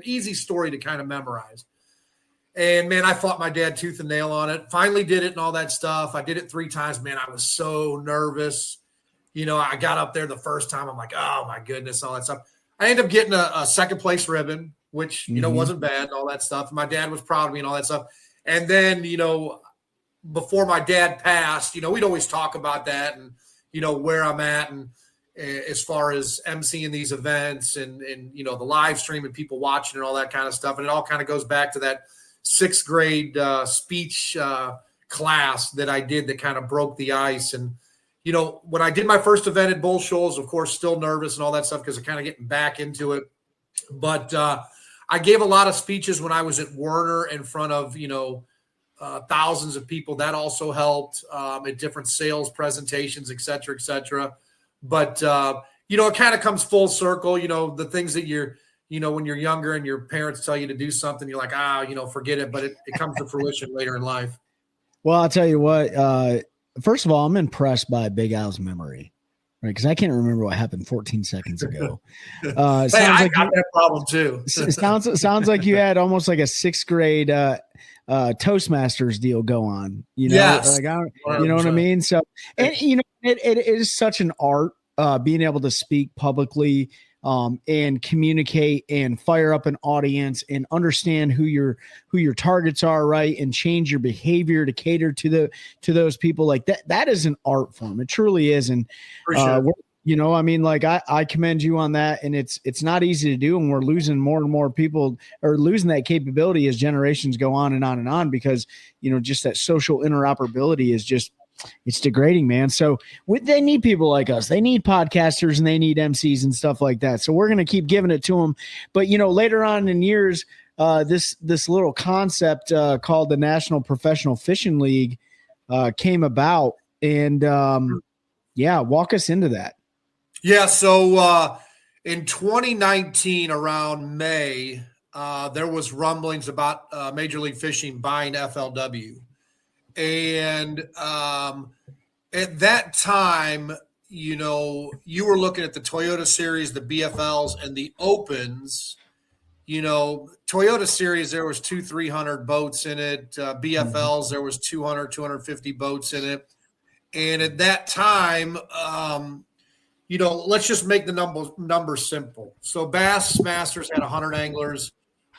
easy story to kind of memorize. And man, I fought my dad tooth and nail on it. Finally did it and all that stuff. I did it 3 times. Man, I was so nervous. I got up there the first time. I'm like, oh my goodness, all that stuff. I ended up getting a second place ribbon, which, wasn't bad and all that stuff. My dad was proud of me and all that stuff. And then, before my dad passed, we'd always talk about that and, where I'm at and as far as emceeing these events and the live stream and people watching and all that kind of stuff. And it all kind of goes back to that 6th grade speech class that I did that kind of broke the ice. And, when I did my first event at Bull Shoals, of course, still nervous and all that stuff because I'm kind of getting back into it. But I gave a lot of speeches when I was at Werner in front of, thousands of people. That also helped at different sales presentations, et cetera, et cetera. But, it kind of comes full circle, the things that you're, when you're younger and your parents tell you to do something, you're like, forget it. But it comes to fruition later in life. Well, I'll tell you what, first of all, I'm impressed by Big Al's memory, right? Because I can't remember what happened 14 seconds ago. I got that problem too. sounds like you had almost like a 6th grade Toastmasters deal go on. Yes. Like you know what I mean? So, and it is such an art being able to speak publicly and communicate and fire up an audience and understand who your targets are, right? And change your behavior to cater to those people. Like that is an art form. It truly is. And You know, I mean, like I commend you on that, and it's not easy to do, and we're losing more and more people, or losing that capability as generations go on and on and on, because, you know, just that social interoperability is just, it's degrading, man. So they need people like us. They need podcasters and they need MCs and stuff like that. So we're going to keep giving it to them. But, you know, later on in years, this little concept called the National Professional Fishing League came about, and walk us into that. Yeah, so in 2019, around May, there was rumblings about Major League Fishing buying FLW. And at that time, you know, you were looking at the Toyota Series, the BFLs, and the Opens. You know, Toyota Series, there was 200-300 boats in it. BFLs, there was 200-250 boats in it. And at that time, you know, let's just make the numbers simple. So Bass Masters had 100 anglers.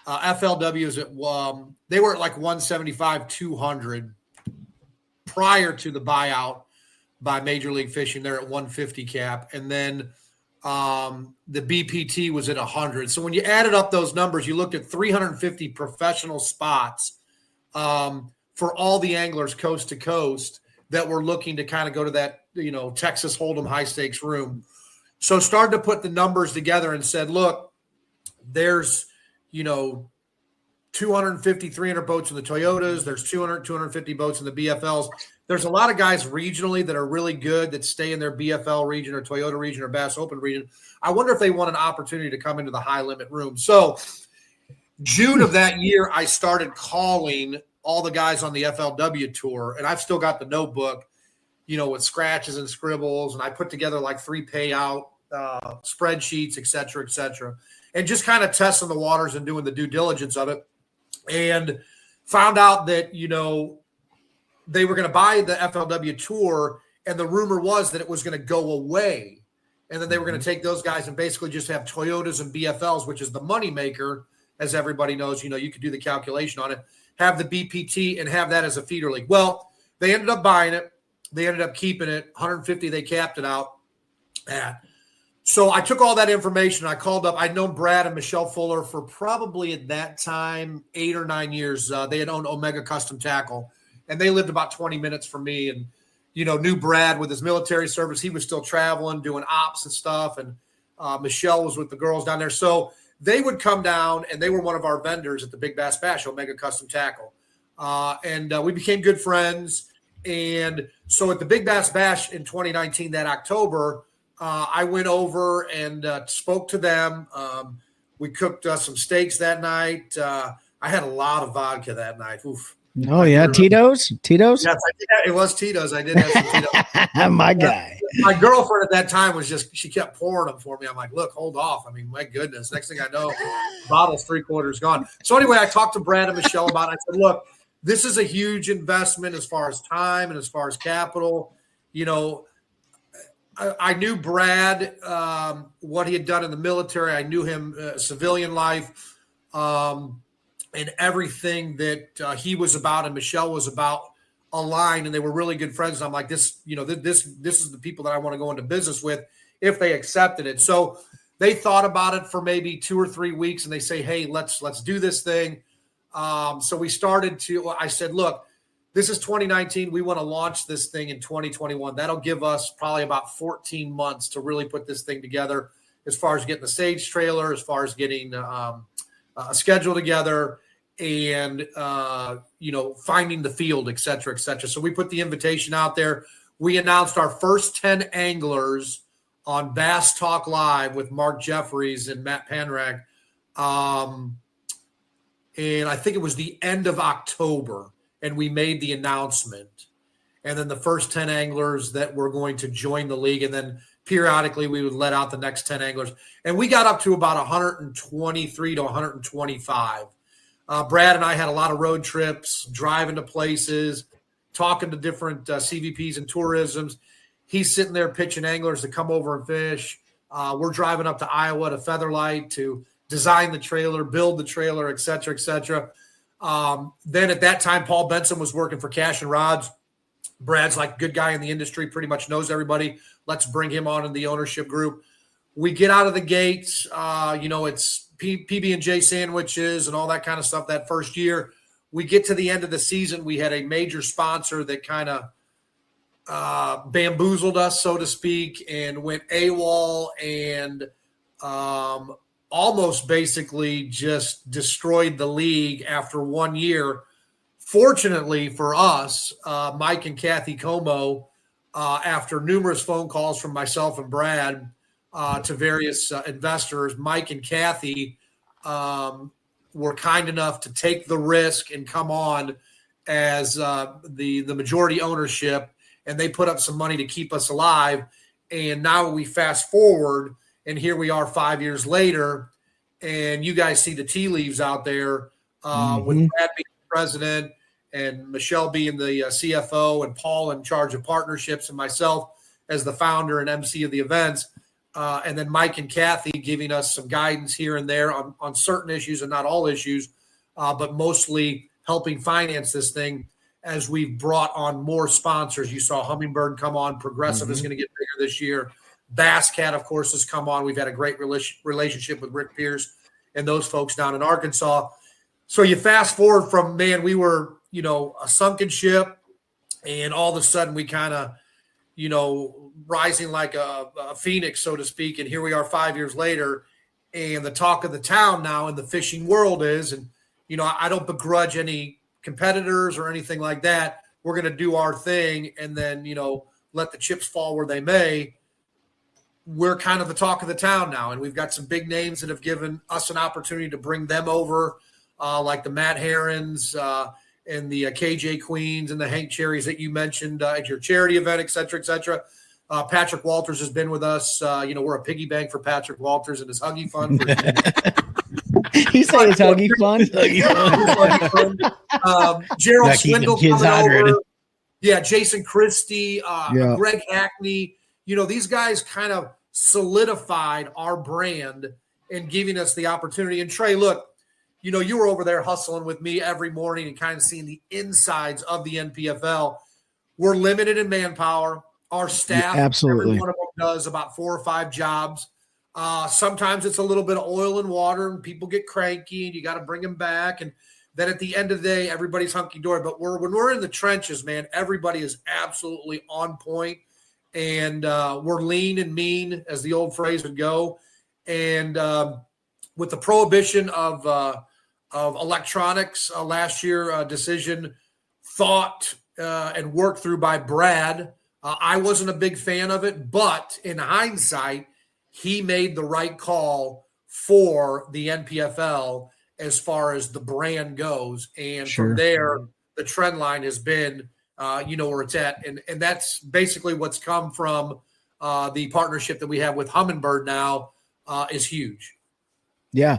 FLWs they were at like 175, 200 prior to the buyout by Major League Fishing. They're at 150 cap, and then the BPT was at 100. So when you added up those numbers, you looked at 350 professional spots for all the anglers coast to coast that were looking to kind of go to that, you know, Texas Hold'em high stakes room. So started to put the numbers together and said, look, there's, you know, 250, 300 boats in the Toyotas. There's 200, 250 boats in the BFLs. There's a lot of guys regionally that are really good that stay in their BFL region or Toyota region or Bass Open region. I wonder if they want an opportunity to come into the high limit room. So June of that year, I started calling all the guys on the FLW tour, and I've still got the notebook, you know, with scratches and scribbles, and I put together like 3 payout spreadsheets, et cetera, and just kind of testing the waters and doing the due diligence of it, and found out that, you know, they were going to buy the FLW tour, and the rumor was that it was going to go away, and then they were going to take those guys and basically just have Toyotas and BFLs, which is the moneymaker, as everybody knows. You know, you could do the calculation on it, have the BPT, and have that as a feeder league. Well, they ended up buying it. They ended up keeping it. 150, they capped it out at. So I took all that information. I called up. I'd known Brad and Michelle Fuller for probably at that time 8 or 9 years. They had owned Omega Custom Tackle, and they lived about 20 minutes from me. And, you know, knew Brad with his military service. He was still traveling, doing ops and stuff. And Michelle was with the girls down there. So they would come down, and they were one of our vendors at the Big Bass Bash, Omega Custom Tackle. And we became good friends. And so at the Big Bass Bash in 2019, that October, I went over and spoke to them. We cooked some steaks that night. I had a lot of vodka that night. Oof. Oh, yeah. Tito's? Yes, it was Tito's. I did have some Tito's. My guy. My girlfriend at that time was she kept pouring them for me. I'm like, look, hold off. I mean, my goodness. Next thing I know, the bottle's 3/4 gone. So anyway, I talked to Brad and Michelle about it. I said, look, this is a huge investment as far as time and as far as capital. You know, I knew Brad, what he had done in the military. I knew him civilian life, and everything that he was about and Michelle was about aligned, and they were really good friends. And I'm like, this is the people that I want to go into business with if they accepted it. So they thought about it for maybe 2 or 3 weeks, and they say, hey, let's do this thing. So we started I said, look, this is 2019. We want to launch this thing in 2021. That'll give us probably about 14 months to really put this thing together, as far as getting the stage trailer, as far as getting a schedule together, and, you know, finding the field, et cetera, et cetera. So we put the invitation out there. We announced our first 10 anglers on Bass Talk Live with Mark Jeffries and Matt Panrag. And I think it was the end of October, and we made the announcement. And then the first 10 anglers that were going to join the league, and then periodically we would let out the next 10 anglers. And we got up to about 123 to 125. Brad and I had a lot of road trips, driving to places, talking to different CVPs and tourisms. He's sitting there pitching anglers to come over and fish. We're driving up to Iowa to Featherlight to design the trailer, build the trailer, et cetera, et cetera. Then at that time, Paul Benson was working for Cash and Rods. Brad's like good guy in the industry, pretty much knows everybody. Let's bring him on in the ownership group. We get out of the gates, it's PB&J sandwiches and all that kind of stuff that first year. We get to the end of the season. We had a major sponsor that kind of bamboozled us, so to speak, and went AWOL and almost basically just destroyed the league after 1 year. Fortunately for us, Mike and Kathy Como, after numerous phone calls from myself and Brad to various investors, Mike and Kathy were kind enough to take the risk and come on as the majority ownership, and they put up some money to keep us alive. And now we fast forward, and here we are 5 years later, and you guys see the tea leaves out there with Brad being the president and Michelle being the CFO and Paul in charge of partnerships and myself as the founder and MC of the events. And then Mike and Kathy giving us some guidance here and there on certain issues and not all issues, but mostly helping finance this thing as we've brought on more sponsors. You saw Hummingbird come on. Progressive is going to get bigger this year. Bass Cat, of course, has come on. We've had a great relationship with Rick Pierce and those folks down in Arkansas. So you fast forward from, man, we were, a sunken ship, and all of a sudden we kind of, rising like a phoenix, so to speak. And here we are 5 years later, and the talk of the town now in the fishing world is, and, I don't begrudge any competitors or anything like that. We're going to do our thing and then, let the chips fall where they may. We're kind of the talk of the town now, and we've got some big names that have given us an opportunity to bring them over, like the Matt Herons and the KJ Queens and the Hank Cherries that you mentioned at your charity event, et cetera, et cetera. Patrick Walters has been with us. We're a piggy bank for Patrick Walters and his Huggy Fund. You say it's Huggy Fund? Gerald Swindle coming hydrated. over. Yeah, Jason Christie, Greg Hackney. These guys kind of solidified our brand and giving us the opportunity. And Trey, look, you were over there hustling with me every morning and kind of seeing the insides of the NPFL. We're limited in manpower. Our staff, absolutely, every one of them does about 4 or 5 jobs. Sometimes it's a little bit of oil and water, and people get cranky, and you got to bring them back. And then at the end of the day, everybody's hunky-dory. But when we're in the trenches, man, everybody is absolutely on point, and we're lean and mean, as the old phrase would go. And with the prohibition of electronics last year, decision thought and worked through by Brad. I wasn't a big fan of it, but in hindsight, he made the right call for the NPFL as far as the brand goes. And from there, the trend line has been, where it's at. And that's basically what's come from the partnership that we have with Hummingbird now is huge. Yeah.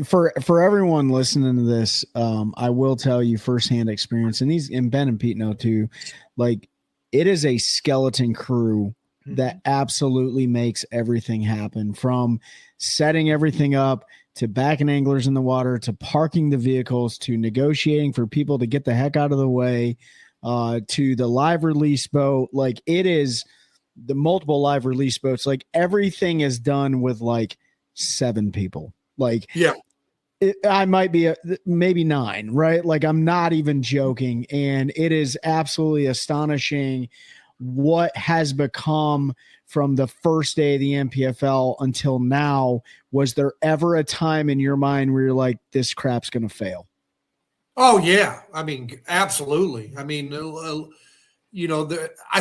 For everyone listening to this, I will tell you firsthand experience, and Ben and Pete know too, like, it is a skeleton crew that absolutely makes everything happen, from setting everything up to backing anglers in the water, to parking the vehicles, to negotiating for people to get the heck out of the way, to the live release boat. Like, it is the multiple live release boats. Like, everything is done with like 7 people. Like, yeah. I might be maybe 9, right? Like, I'm not even joking. And it is absolutely astonishing what has become from the first day of the NPFL until now. Was there ever a time in your mind where you're like, this crap's going to fail? Oh, yeah. I mean, absolutely. I mean, I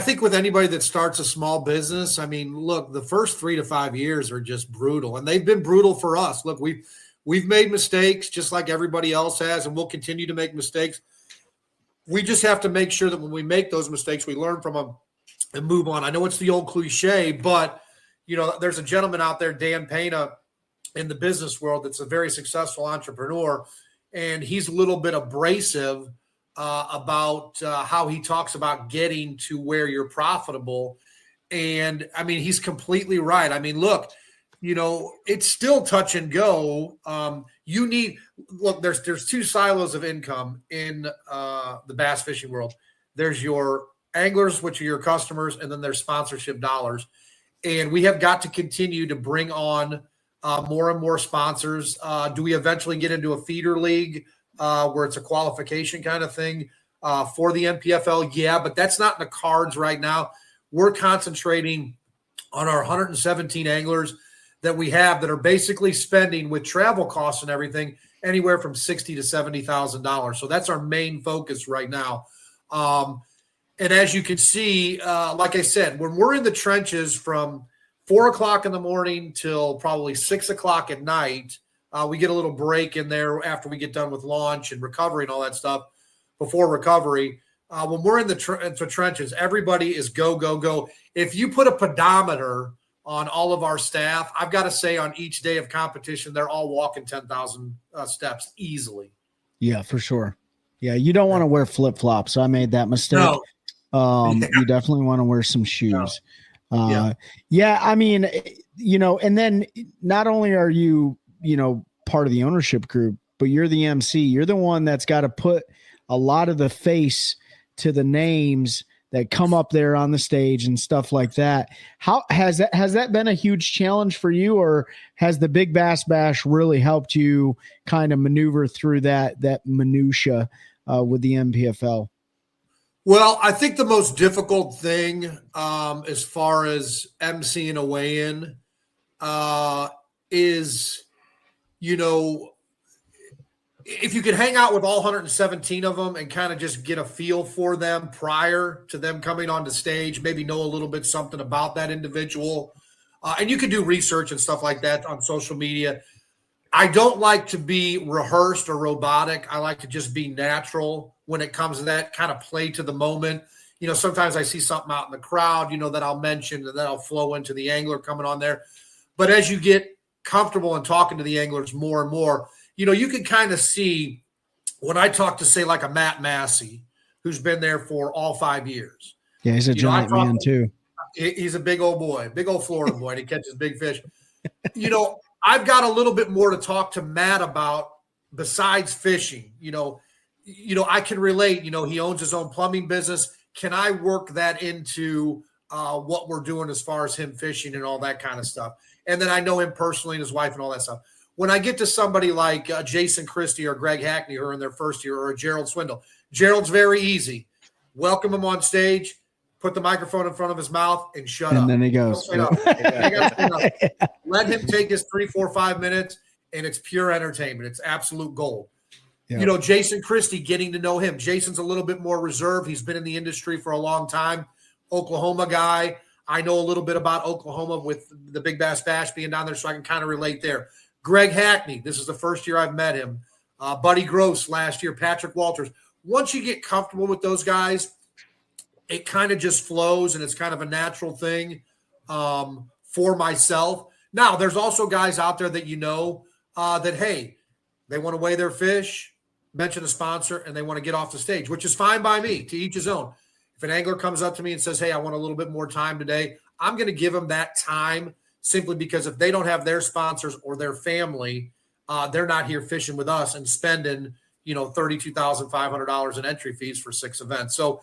think with anybody that starts a small business, I mean, look, the first 3 to 5 years are just brutal, and they've been brutal for us. Look, we've made mistakes just like everybody else has, and we'll continue to make mistakes. We just have to make sure that when we make those mistakes, we learn from them and move on. I know it's the old cliche, but, there's a gentleman out there, Dan Pena, in the business world that's a very successful entrepreneur, and he's a little bit abrasive about how he talks about getting to where you're profitable. And, I mean, he's completely right. I mean, look, it's still touch and go. There's 2 silos of income in the bass fishing world. There's your anglers, which are your customers, and then there's sponsorship dollars. And we have got to continue to bring on more and more sponsors. Do we eventually get into a feeder league where it's a qualification kind of thing for the NPFL? Yeah, but that's not in the cards right now. We're concentrating on our 117 anglers that we have that are basically spending, with travel costs and everything, anywhere from $60,000 to $70,000. So that's our main focus right now. And as you can see, like I said, when we're in the trenches from 4 o'clock in the morning till probably 6 o'clock at night, we get a little break in there after we get done with launch and recovery and all that stuff before recovery. When we're in the trenches, everybody is go, go, go. If you put a pedometer on all of our staff, I've got to say on each day of competition, they're all walking 10,000 steps easily. Yeah, for sure. Yeah, you don't want to wear flip-flops. I made that mistake. No. You definitely want to wear some shoes. Yeah, I mean, and then not only are you, part of the ownership group, but you're the MC. You're the one that's got to put a lot of the face to the names that come up there on the stage and stuff like that. How has that been a huge challenge for you, or has the Big Bass Bash really helped you kind of maneuver through that minutia with the NPFL? Well, I think the most difficult thing as far as emceeing a weigh-in is, if you could hang out with all 117 of them and kind of just get a feel for them prior to them coming onto stage, maybe know a little bit something about that individual. And you can do research and stuff like that on social media. I don't like to be rehearsed or robotic. I like to just be natural when it comes to that, kind of play to the moment. Sometimes I see something out in the crowd, that I'll mention, and then I'll flow into the angler coming on there. But as you get comfortable in talking to the anglers more and more, you can kind of see when I talk to, say, like a Matt Massey, who's been there for all 5 years. Yeah, he's a giant man too. He's a big old boy, big old Florida boy, and he catches big fish. I've got a little bit more to talk to Matt about besides fishing. I can relate. He owns his own plumbing business. Can I work that into what we're doing as far as him fishing and all that kind of stuff? And then I know him personally and his wife and all that stuff. When I get to somebody like Jason Christie or Greg Hackney, who are in their first year, or Gerald Swindle, Gerald's very easy. Welcome him on stage, put the microphone in front of his mouth, and shut up. And then he goes. Let him take his 3, 4, 5 minutes, and it's pure entertainment. It's absolute gold. Yeah. Jason Christie, getting to know him. Jason's a little bit more reserved. He's been in the industry for a long time. Oklahoma guy. I know a little bit about Oklahoma with the Big Bass Bash being down there, so I can kind of relate there. Greg Hackney, this is the first year I've met him. Buddy Gross last year, Patrick Walters. Once you get comfortable with those guys, it kind of just flows, and it's kind of a natural thing for myself. Now, there's also guys out there that that, hey, they want to weigh their fish, mention a sponsor, and they want to get off the stage, which is fine by me, to each his own. If an angler comes up to me and says, hey, I want a little bit more time today, I'm going to give them that time, simply because if they don't have their sponsors or their family, they're not here fishing with us and spending, $32,500 in entry fees for 6 events. So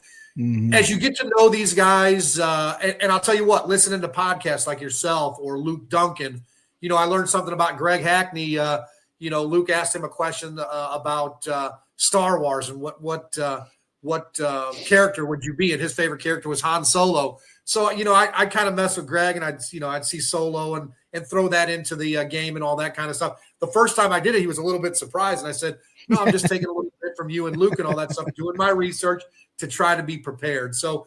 as you get to know these guys, and I'll tell you what, listening to podcasts like yourself or Luke Duncan, I learned something about Greg Hackney. Luke asked him a question about Star Wars and what character would you be? And his favorite character was Han Solo. So, I kind of mess with Greg, and I'd see Solo and throw that into the game and all that kind of stuff. The first time I did it, he was a little bit surprised. And I said, no, I'm just taking a little bit from you and Luke and all that stuff, doing my research to try to be prepared. So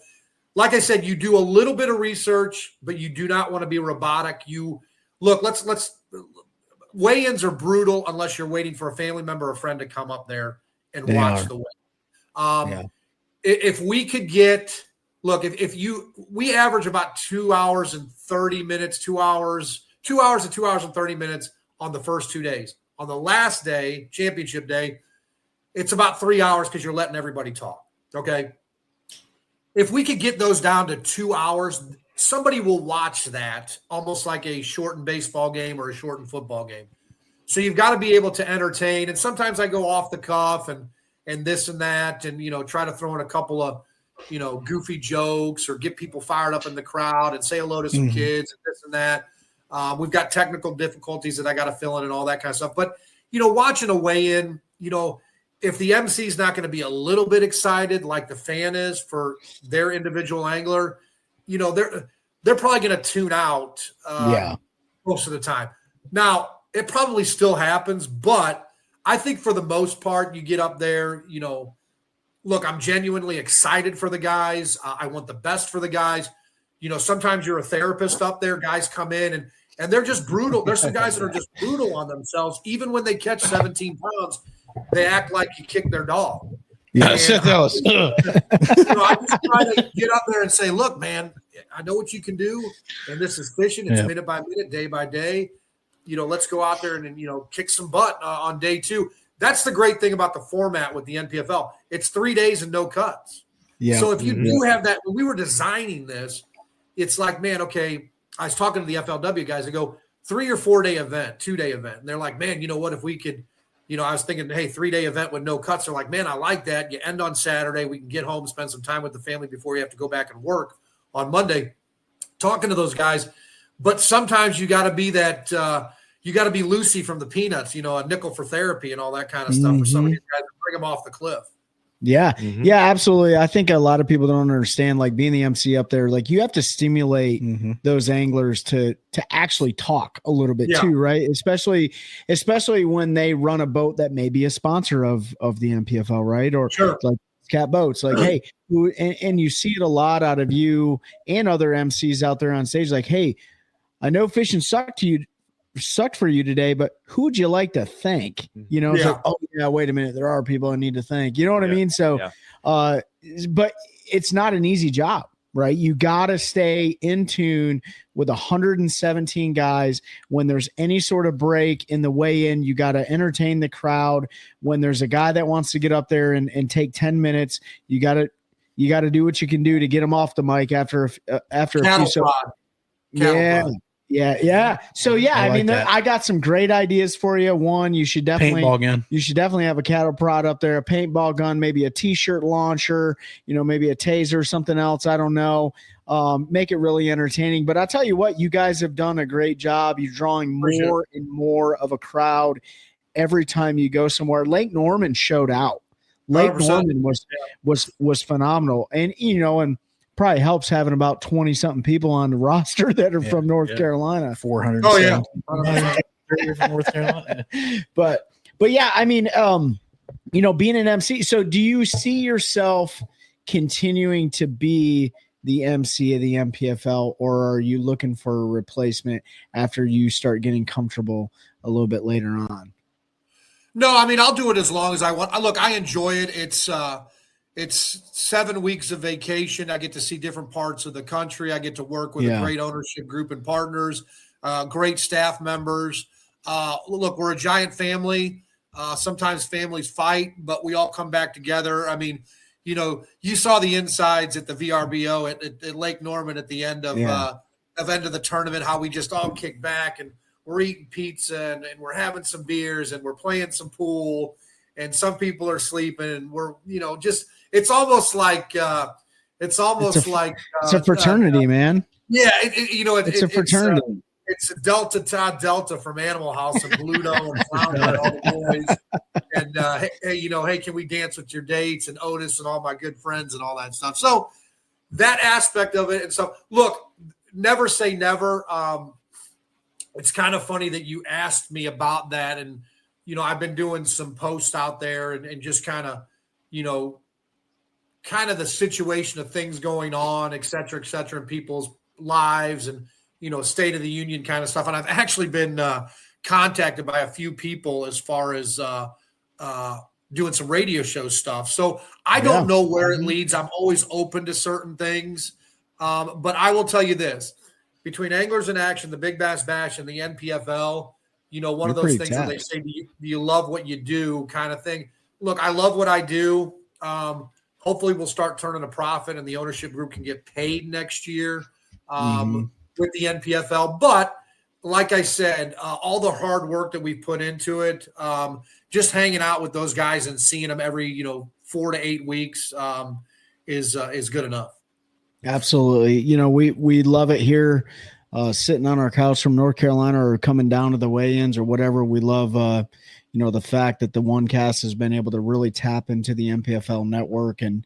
like I said, you do a little bit of research, but you do not want to be robotic. Let's weigh-ins are brutal unless you're waiting for a family member or friend to come up there and watch the weigh. If we could get, we average about 2 hours and 30 minutes, 2 hours and 30 minutes on the first 2 days. On the last day, championship day, it's about 3 hours because you're letting everybody talk. Okay. If we could get those down to 2 hours, somebody will watch that almost like a shortened baseball game or a shortened football game. So you've got to be able to entertain. And sometimes I go off the cuff and this and that, and, try to throw in a couple of, goofy jokes or get people fired up in the crowd and say hello to some kids and this and that. We've got technical difficulties that I got to fill in and all that kind of stuff. But, watching a weigh-in, if the MC is not going to be a little bit excited like the fan is for their individual angler, they're probably going to tune out most of the time. Now, it probably still happens, but I think for the most part, you get up there, look, I'm genuinely excited for the guys. I want the best for the guys. Sometimes you're a therapist up there. Guys come in and they're just brutal. There's some guys that are just brutal on themselves. Even when they catch 17 pounds, they act like you kicked their dog. Yeah, Seth Ellis. I just try to get up there and say, look, man, I know what you can do. And this is fishing. It's minute by minute, day by day. Let's go out there and, kick some butt on day 2. That's the great thing about the format with the NPFL. It's 3 days and no cuts. Yeah. So if you do have that, when we were designing this, it's like, man, okay, I was talking to the FLW guys. They go 3 or 4 day event, 2 day event. And they're like, man, you know what, if we could, I was thinking, hey, 3 day event with no cuts. They're like, man, I like that. You end on Saturday. We can get home, spend some time with the family before you have to go back and work on Monday. Talking to those guys. But sometimes you got to be that, you got to be Lucy from the Peanuts, a nickel for therapy and all that kind of stuff for some of these guys to bring them off the cliff. Yeah. Yeah, absolutely. I think a lot of people don't understand, like being the MC up there, like you have to stimulate those anglers to actually talk a little bit too, right? Especially when they run a boat that may be a sponsor of the NPFL, right? Or like Cat Boats, like, hey, and you see it a lot out of you and other MCs out there on stage, like, hey, I know fishing sucked for you today, but who would you like to thank? It's like, oh yeah, wait a minute, there are people I need to thank. You know what I mean? So, but it's not an easy job, right? You got to stay in tune with 117 guys. When there's any sort of break in the weigh-in, you got to entertain the crowd. When there's a guy that wants to get up there and take 10 minutes, you got to do what you can do to get him off the mic after a few. Yeah. So I got some great ideas for you. One, you should definitely have a cattle prod up there, a paintball gun, maybe a t-shirt launcher, maybe a taser, something else. I don't know. Make it really entertaining. But I'll tell you what, you guys have done a great job. You're drawing more and more of a crowd every time you go somewhere. Lake Norman showed out. Lake 100%. Norman was phenomenal. And and probably helps having about 20 something people on the roster that are from North Carolina. 400. Oh yeah. From North Carolina. But yeah, I mean, being an MC. So do you see yourself continuing to be the MC of the NPFL, or are you looking for a replacement after you start getting comfortable a little bit later on? No, I mean, I'll do it as long as I want. Look, I enjoy it. It's 7 weeks of vacation. I get to see different parts of the country. I get to work with a great ownership group and partners, great staff members. Look, we're a giant family. Sometimes families fight, but we all come back together. I mean, you saw the insides at the VRBO at Lake Norman at the end of the tournament, how we just all kick back and we're eating pizza and we're having some beers and we're playing some pool. And some people are sleeping, and we're, it's almost like it's a fraternity, man. Yeah, it's a fraternity. It's a Delta Todd Delta from Animal House and Bluto and Flounder and all the boys. And hey, can we dance with your dates and Otis and all my good friends and all that stuff. So that aspect of it, and so look, never say never. It's kind of funny that you asked me about that, and I've been doing some posts out there and just kind of the situation of things going on, et cetera, in people's lives and, State of the Union kind of stuff. And I've actually been contacted by a few people as far as doing some radio show stuff. So I don't know where it leads. I'm always open to certain things. But I will tell you this, between Anglers in Action, the Big Bass Bash, and the NPFL, one of those things where they say, do you love what you do kind of thing. Look, I love what I do. Hopefully we'll start turning a profit and the ownership group can get paid next year with the NPFL. But like I said, all the hard work that we've put into it, just hanging out with those guys and seeing them every, 4 to 8 weeks, is good enough. Absolutely. You know, we love it here, sitting on our couch from North Carolina or coming down to the weigh-ins or whatever. We love, you know, the fact that the OneCast has been able to really tap into the NPFL network and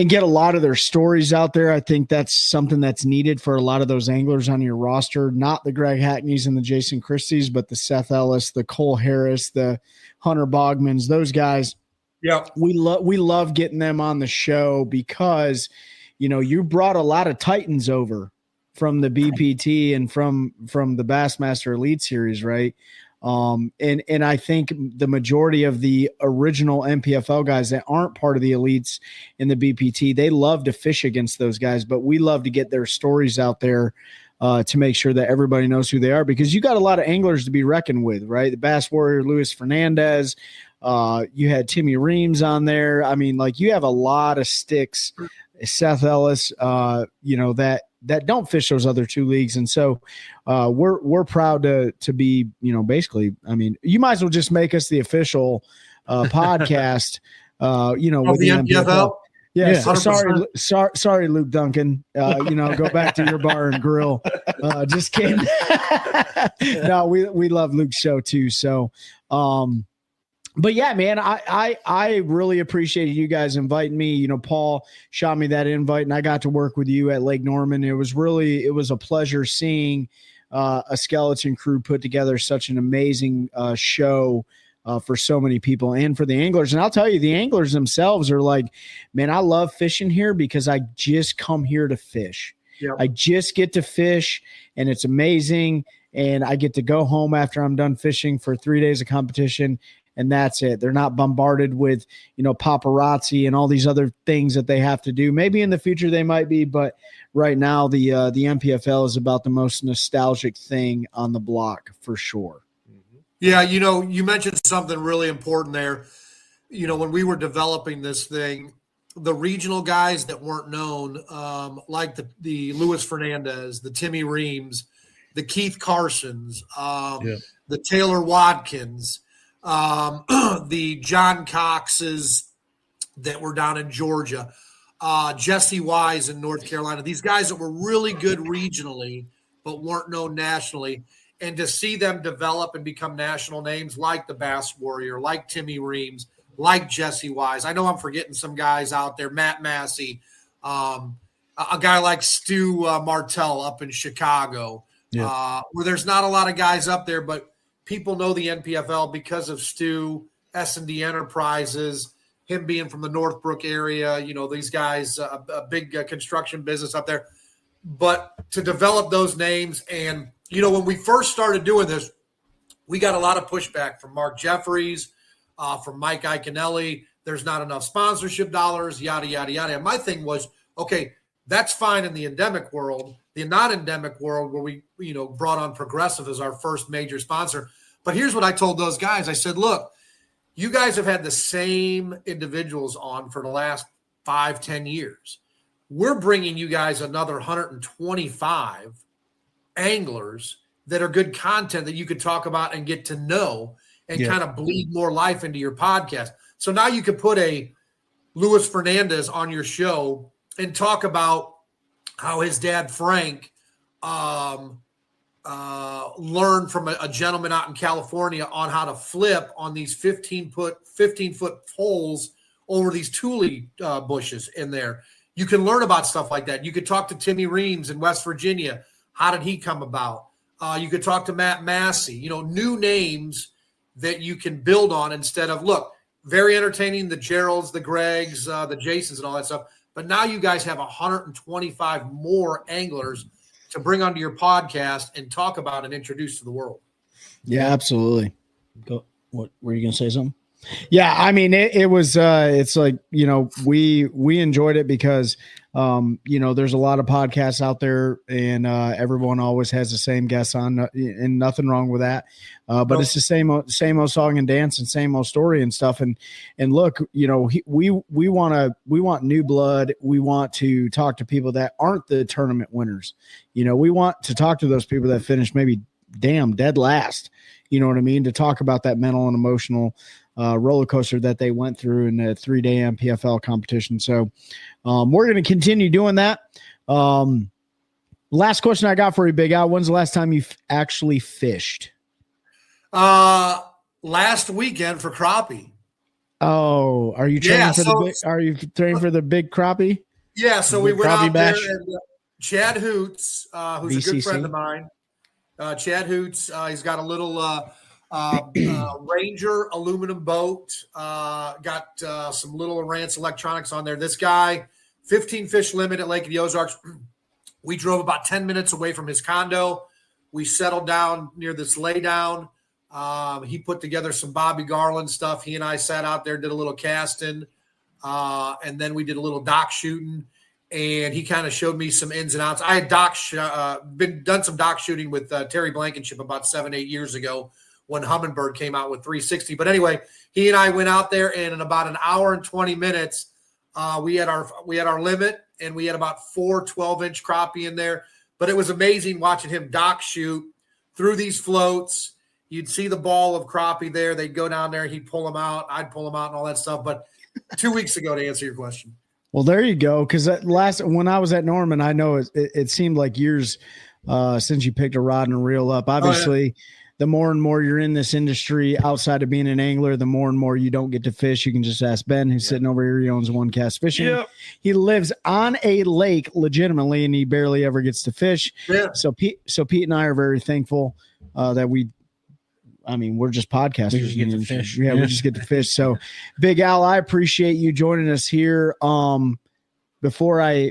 get a lot of their stories out there. I think that's something that's needed for a lot of those anglers on your roster, not the Greg Hackneys and the Jason Christies, but the Seth Ellis, the Cole Harris, the Hunter Bogmans, those guys. Yeah. We love getting them on the show because, you know, you brought a lot of Titans over from the BPT and from the Bassmaster Elite Series, right? And I think the majority of the original NPFL guys that aren't part of the elites in the BPT, they love to fish against those guys, but we love to get their stories out there to make sure that everybody knows who they are, because you got a lot of anglers to be reckoned with, right? The Bass Warrior, Luis Fernandez, you had Timmy Reams on there. I mean, like, you have a lot of sticks, Seth Ellis, you know, that don't fish those other two leagues. And so we're proud to be, you know, basically, I mean, you might as well just make us the official podcast, you know, with the NPFL. Yeah. Sorry, Luke Duncan. You know, go back to your bar and grill. Just kidding. No, we love Luke's show too. So, but yeah, man, I really appreciated you guys inviting me. You know, Paul shot me that invite and I got to work with you at Lake Norman. It was a pleasure seeing a skeleton crew put together such an amazing show for so many people and for the anglers. And I'll tell you, the anglers themselves are like, man, I love fishing here because I just come here to fish. Yep. I just get to fish and it's amazing. And I get to go home after I'm done fishing for 3 days of competition. And that's it. They're not bombarded with, you know, paparazzi and all these other things that they have to do. Maybe in the future they might be, but right now the NPFL is about the most nostalgic thing on the block for sure. Yeah, you know, you mentioned something really important there. You know, when we were developing this thing, the regional guys that weren't known, like the Luis Fernandez, the Timmy Reams, the Keith Carsons, the Taylor Watkins, the John Coxes that were down in Georgia, Jesse Wise in North Carolina, these guys that were really good regionally but weren't known nationally. And to see them develop and become national names like the Bass Warrior, like Timmy Reams, like Jesse Wise. I know I'm forgetting some guys out there, Matt Massey, a guy like Stu Martell up in Chicago, where there's not a lot of guys up there, but people know the NPFL because of Stu, S&D Enterprises, him being from the Northbrook area. You know, these guys, a big construction business up there. But to develop those names, and, you know, when we first started doing this, we got a lot of pushback from Mark Jeffries, from Mike Iaconelli. There's not enough sponsorship dollars, yada, yada, yada. And my thing was, okay, that's fine in the endemic world. The non-endemic world, where we, you know, brought on Progressive as our first major sponsor. But here's what I told those guys. I said, look, you guys have had the same individuals on for the last 5-10 years. We're bringing you guys another 125 anglers that are good content that you could talk about and get to know and kind of bleed more life into your podcast. So now you could put a Luis Fernandez on your show and talk about how his dad, Frank, learned from a gentleman out in California on how to flip on these 15-foot poles over these tule bushes in there. You can learn about stuff like that. You could talk to Timmy Reams in West Virginia. How did he come about? You could talk to Matt Massey, you know, new names that you can build on instead of, look, very entertaining, the Geralds, the Gregs, the Jasons and all that stuff. But now you guys have 125 more anglers to bring onto your podcast and talk about and introduce to the world. Yeah, absolutely. What were you going to say something? Yeah, I mean, it was, it's like, you know, we enjoyed it because, you know, there's a lot of podcasts out there and everyone always has the same guests on and nothing wrong with that. But it's the same old song and dance and same old story and stuff. And look, you know, we want new blood. We want to talk to people that aren't the tournament winners. You know, we want to talk to those people that finished maybe dead last, you know what I mean? To talk about that mental and emotional roller coaster that they went through in the 3-day NPFL competition. So we're going to continue doing that. Last question I got for you, Big Al. When's the last time you actually fished? Last weekend for crappie. Oh, are you training for the big crappie? Yeah, so we went out bash? there, and Chad Hoots, who's a good friend of mine. Chad Hoots, he's got a little Ranger aluminum boat, got some little Arance electronics on there. This guy, 15 fish limit at Lake of the Ozarks. We drove about 10 minutes away from his condo. We settled down near this laydown. He put together some Bobby Garland stuff. He and I sat out there, did a little casting, and then we did a little dock shooting. And he kind of showed me some ins and outs. I had done some dock shooting with Terry Blankenship about 7-8 years ago when Humminbird came out with 360. But anyway, he and I went out there, and in about an hour and 20 minutes, we had our limit, and we had about 4 12-inch crappie in there. But it was amazing watching him dock shoot through these floats. You'd see the ball of crappie there. They'd go down there. He'd pull them out. I'd pull them out and all that stuff. But 2 weeks ago, to answer your question. Well, there you go. Because when I was at Norman, I know it seemed like years since you picked a rod and a reel up. Obviously, the more and more you're in this industry outside of being an angler, the more and more you don't get to fish. You can just ask Ben, who's sitting over here. He owns OneCast Fishing. Yep. He lives on a lake legitimately, and he barely ever gets to fish. Yeah. So Pete and I are very thankful that we're just podcasters. We just get to fish. Yeah, we just get to fish. So, Big Al, I appreciate you joining us here. Before I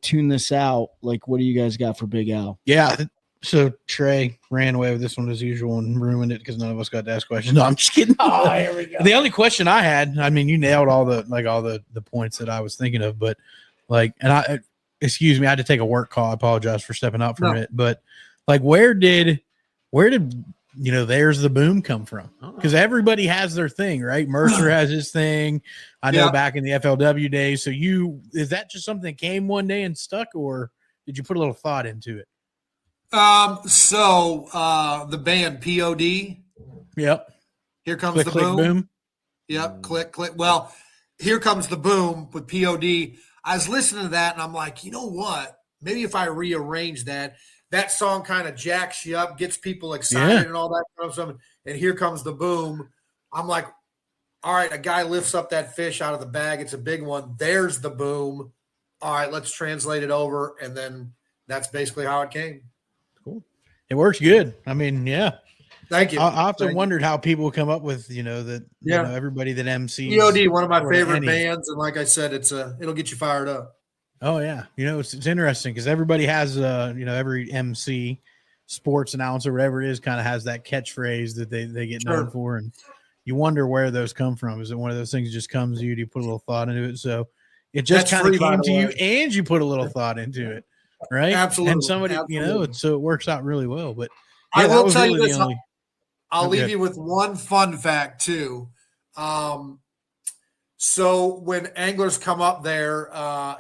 tune this out, like, what do you guys got for Big Al? Yeah. So Trey ran away with this one as usual and ruined it because none of us got to ask questions. No, I'm just kidding. Oh, here we go. The only question I had, I mean, you nailed all the points that I was thinking of, but excuse me, I had to take a work call. I apologize for stepping out from it, but like, where did there's the boom come from? Because everybody has their thing, right? Mercer has his thing. I know back in the FLW days. So is that just something that came one day and stuck, or did you put a little thought into it? The band POD. Yep. Here comes click, the click, boom. Yep. Click, click. Well, here comes the boom with POD. I was listening to that and I'm like, you know what? Maybe if I rearrange that song kind of jacks you up, gets people excited and all that kind of stuff. And here comes the boom. I'm like, all right, a guy lifts up that fish out of the bag. It's a big one. There's the boom. All right, let's translate it over. And then that's basically how it came. Cool. It works good. I mean, yeah. Thank you. I often wondered how people come up with, everybody that MCs. POD, one of my favorite bands. And like I said, it'll get you fired up. Oh yeah. It's interesting because everybody has, every MC, sports announcer, whatever it is, kind of has that catchphrase that they get known for. And you wonder where those come from. Is it one of those things that just comes to you? Do you put a little thought into it? So it just kind of came to you and you put a little thought into it. Right. Absolutely. And somebody, so it works out really well. But I will tell you this. I'll leave you with one fun fact too. So when anglers come up there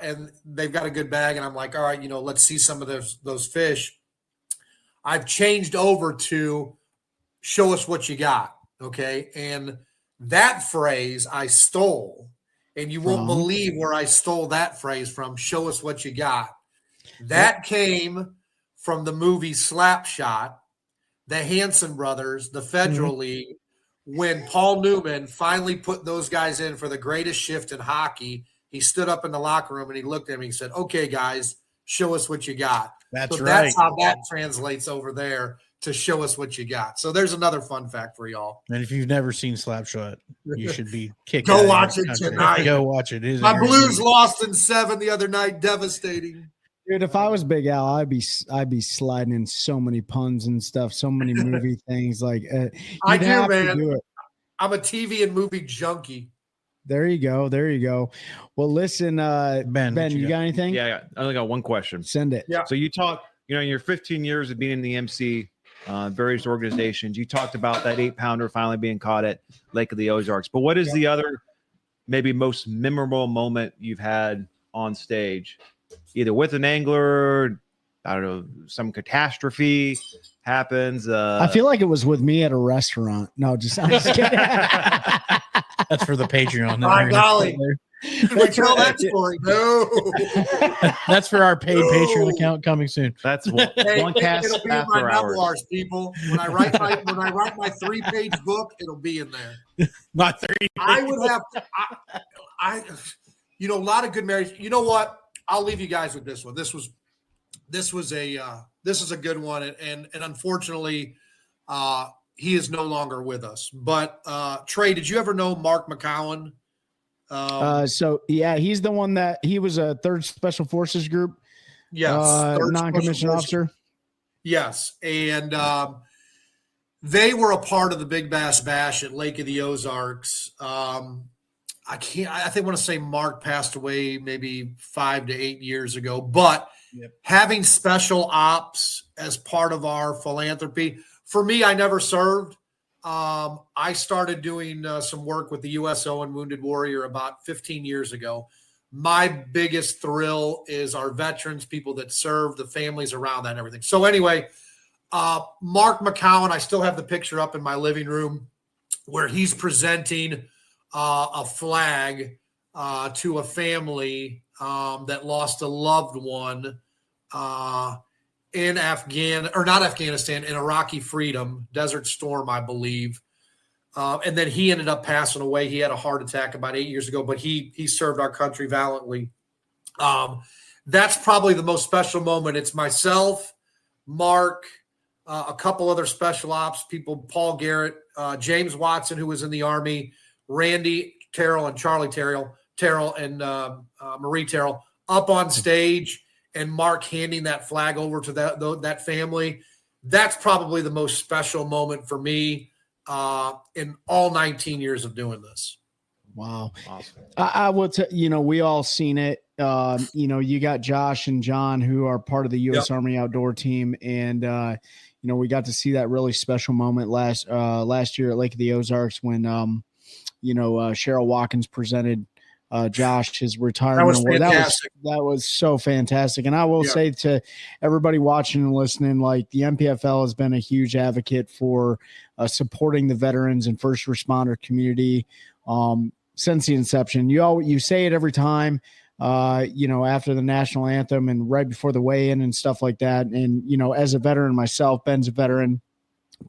and they've got a good bag, and I'm like, all right, let's see some of those fish. I've changed over to show us what you got. Okay. And that phrase I stole, and you won't believe where I stole that phrase from. Show us what you got. That came from the movie Slapshot, the Hanson brothers, the Federal League, when Paul Newman finally put those guys in for the greatest shift in hockey. He stood up in the locker room and he looked at me and said, okay, guys, show us what you got. That's right. That's how that translates over there, to show us what you got. So there's another fun fact for y'all. And if you've never seen Slapshot, you should be kicked. Go watch it tonight. Go watch it. My Blues lost in 7 the other night. Devastating. Dude, if I was Big Al, I'd be sliding in so many puns and stuff, so many movie things. Like I do, man. I'm a TV and movie junkie. There you go. Well, listen, Ben, you got anything? Yeah, I only got one question. Send it. Yeah. So you talk, in your 15 years of being in the MC, various organizations, you talked about that 8-pounder finally being caught at Lake of the Ozarks. But what is the other, maybe most memorable moment you've had on stage, either with an angler, I don't know, some catastrophe, happens. I feel like it was with me at a restaurant. No, I'm just kidding. That's for the Patreon. My golly. Did we tell that story? No. That's for our paid Patreon account coming soon. That's Hey, OneCast it'll be in my after hours. memoirs, people. When I write my 3-page book, it'll be in there. My 3. I would have. I a lot of good marriage. You know what? I'll leave you guys with this one. This is a good one, and unfortunately, he is no longer with us. But Trey, did you ever know Mark McCowan? So yeah, he's the one that he was a 3rd Special Forces Group. Yes, non-commissioned officer. Yes, and they were a part of the Big Bass Bash at Lake of the Ozarks. I want to say Mark passed away maybe 5 to 8 years ago, but having special ops as part of our philanthropy, for me, I never served. I started doing some work with the USO and Wounded Warrior about 15 years ago. My biggest thrill is our veterans, people that serve, the families around that and everything. So anyway, Mark McCowan, I still have the picture up in my living room where he's presenting a flag to a family that lost a loved one in Iraqi Freedom, Desert Storm, I believe. And then he ended up passing away. He had a heart attack about 8 years ago, but he served our country valiantly. That's probably the most special moment. It's myself, Mark, a couple other special ops people, Paul Garrett, James Watson, who was in the Army, Randy Terrell and Charlie Terrell and Marie Terrell up on stage, and Mark handing that flag over to that family. That's probably the most special moment for me in all 19 years of doing this. Wow. Awesome. I will we all seen it. You got Josh and John, who are part of the U.S. Army outdoor team. And, we got to see that really special moment last year at Lake of the Ozarks when, Cheryl Watkins presented Josh his retirement award. That was so fantastic. And I will say to everybody watching and listening, like the NPFL has been a huge advocate for supporting the veterans and first responder community since the inception. You say it every time, after the national anthem and right before the weigh-in and stuff like that. And, as a veteran myself, Ben's a veteran,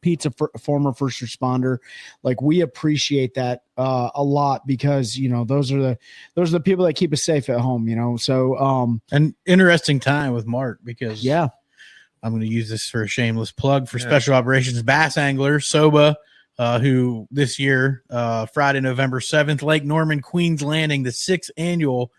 Pete's a former first responder. Like, we appreciate that a lot because, those are the people that keep us safe at home, so an interesting time with Mark because I'm going to use this for a shameless plug for Special Operations Bass Angler SOBA, who this year, Friday, November 7th, Lake Norman, Queens Landing, the 6th annual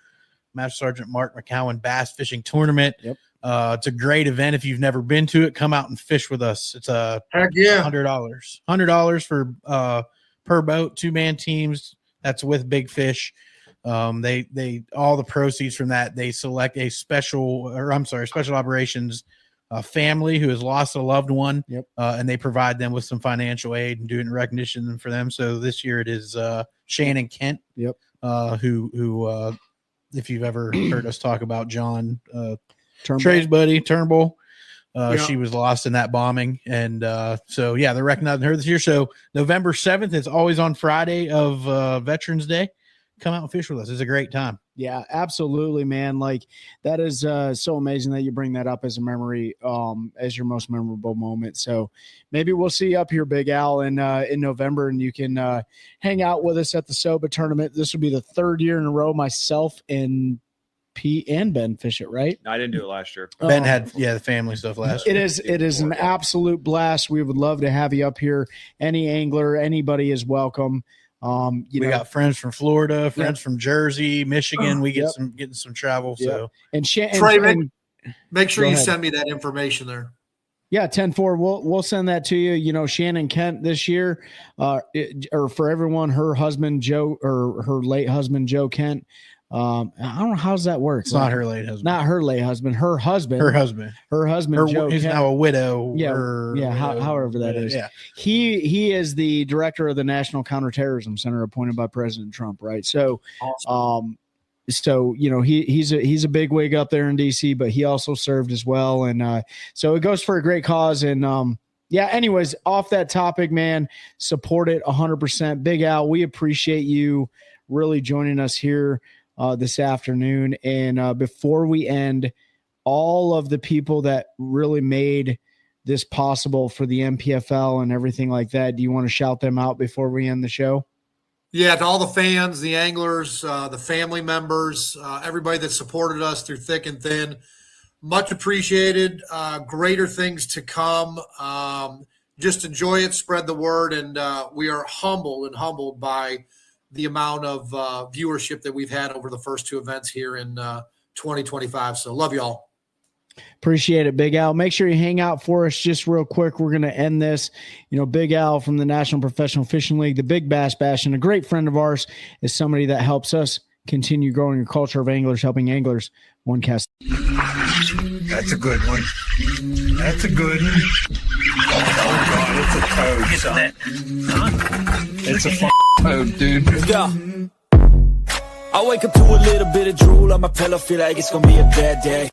Master Sergeant Mark McCowan Bass Fishing Tournament. It's a great event. If you've never been to it, come out and fish with us. It's $100 for per boat, 2-man teams. That's with big fish. They all the proceeds from that, they select a special operations family who has lost a loved one, and they provide them with some financial aid and doing recognition for them. So this year it is Shannon Kent, who if you've ever heard us talk about John Trey's buddy Turnbull, she was lost in that bombing, and they're recognizing her this year. So November 7th, it's always on Friday of Veterans Day. Come out and fish with us. It's a great time. Yeah, absolutely, man. Like, that is so amazing that you bring that up as a memory, as your most memorable moment. So maybe we'll see you up here, Big Al, in November, and you can hang out with us at the SOBA tournament. This will be the 3rd year in a row myself and Pete and Ben fish it, right? No, I didn't do it last year. Ben had the family stuff last year. It is an absolute blast. We would love to have you up here. Any angler, anybody is welcome. We got friends from Florida, friends from Jersey, Michigan. We get getting some travel. So and Trey, make sure you send me that information there. Yeah, 10-4. We'll send that to you. Shannon Kent this year, or for everyone, her husband Joe, or her late husband Joe Kent. I don't know how's that work. It's not her late husband. Not her late husband. Her husband. Joe. He's now a widow. However that is. Yeah. He is the director of the National Counterterrorism Center appointed by President Trump. Right. So, awesome. He's a big wig up there in DC, but he also served as well, and so it goes for a great cause. And yeah, anyways, off that topic, man, support it 100%. Big Al, we appreciate you really joining us here this afternoon. And before we end, all of the people that really made this possible for the NPFL and everything like that, do you want to shout them out before we end the show? Yeah, to all the fans, the anglers, the family members, everybody that supported us through thick and thin, much appreciated. Greater things to come. Just enjoy it, spread the word, and we are humbled by the amount of viewership that we've had over the first two events here in 2025. So love you all. Appreciate it, Big Al. Make sure you hang out for us just real quick. We're going to end this. Big Al from the National Professional Fishing League, the Big Bass Bash, and a great friend of ours is somebody that helps us continue growing a culture of anglers, helping Anglers OneCast. That's a good one. That's a good one. Oh, God, it's a toad, son. It's a toad, dude. Yeah. I wake up to a little bit of drool on my pillow, feel like it's gonna be a bad day.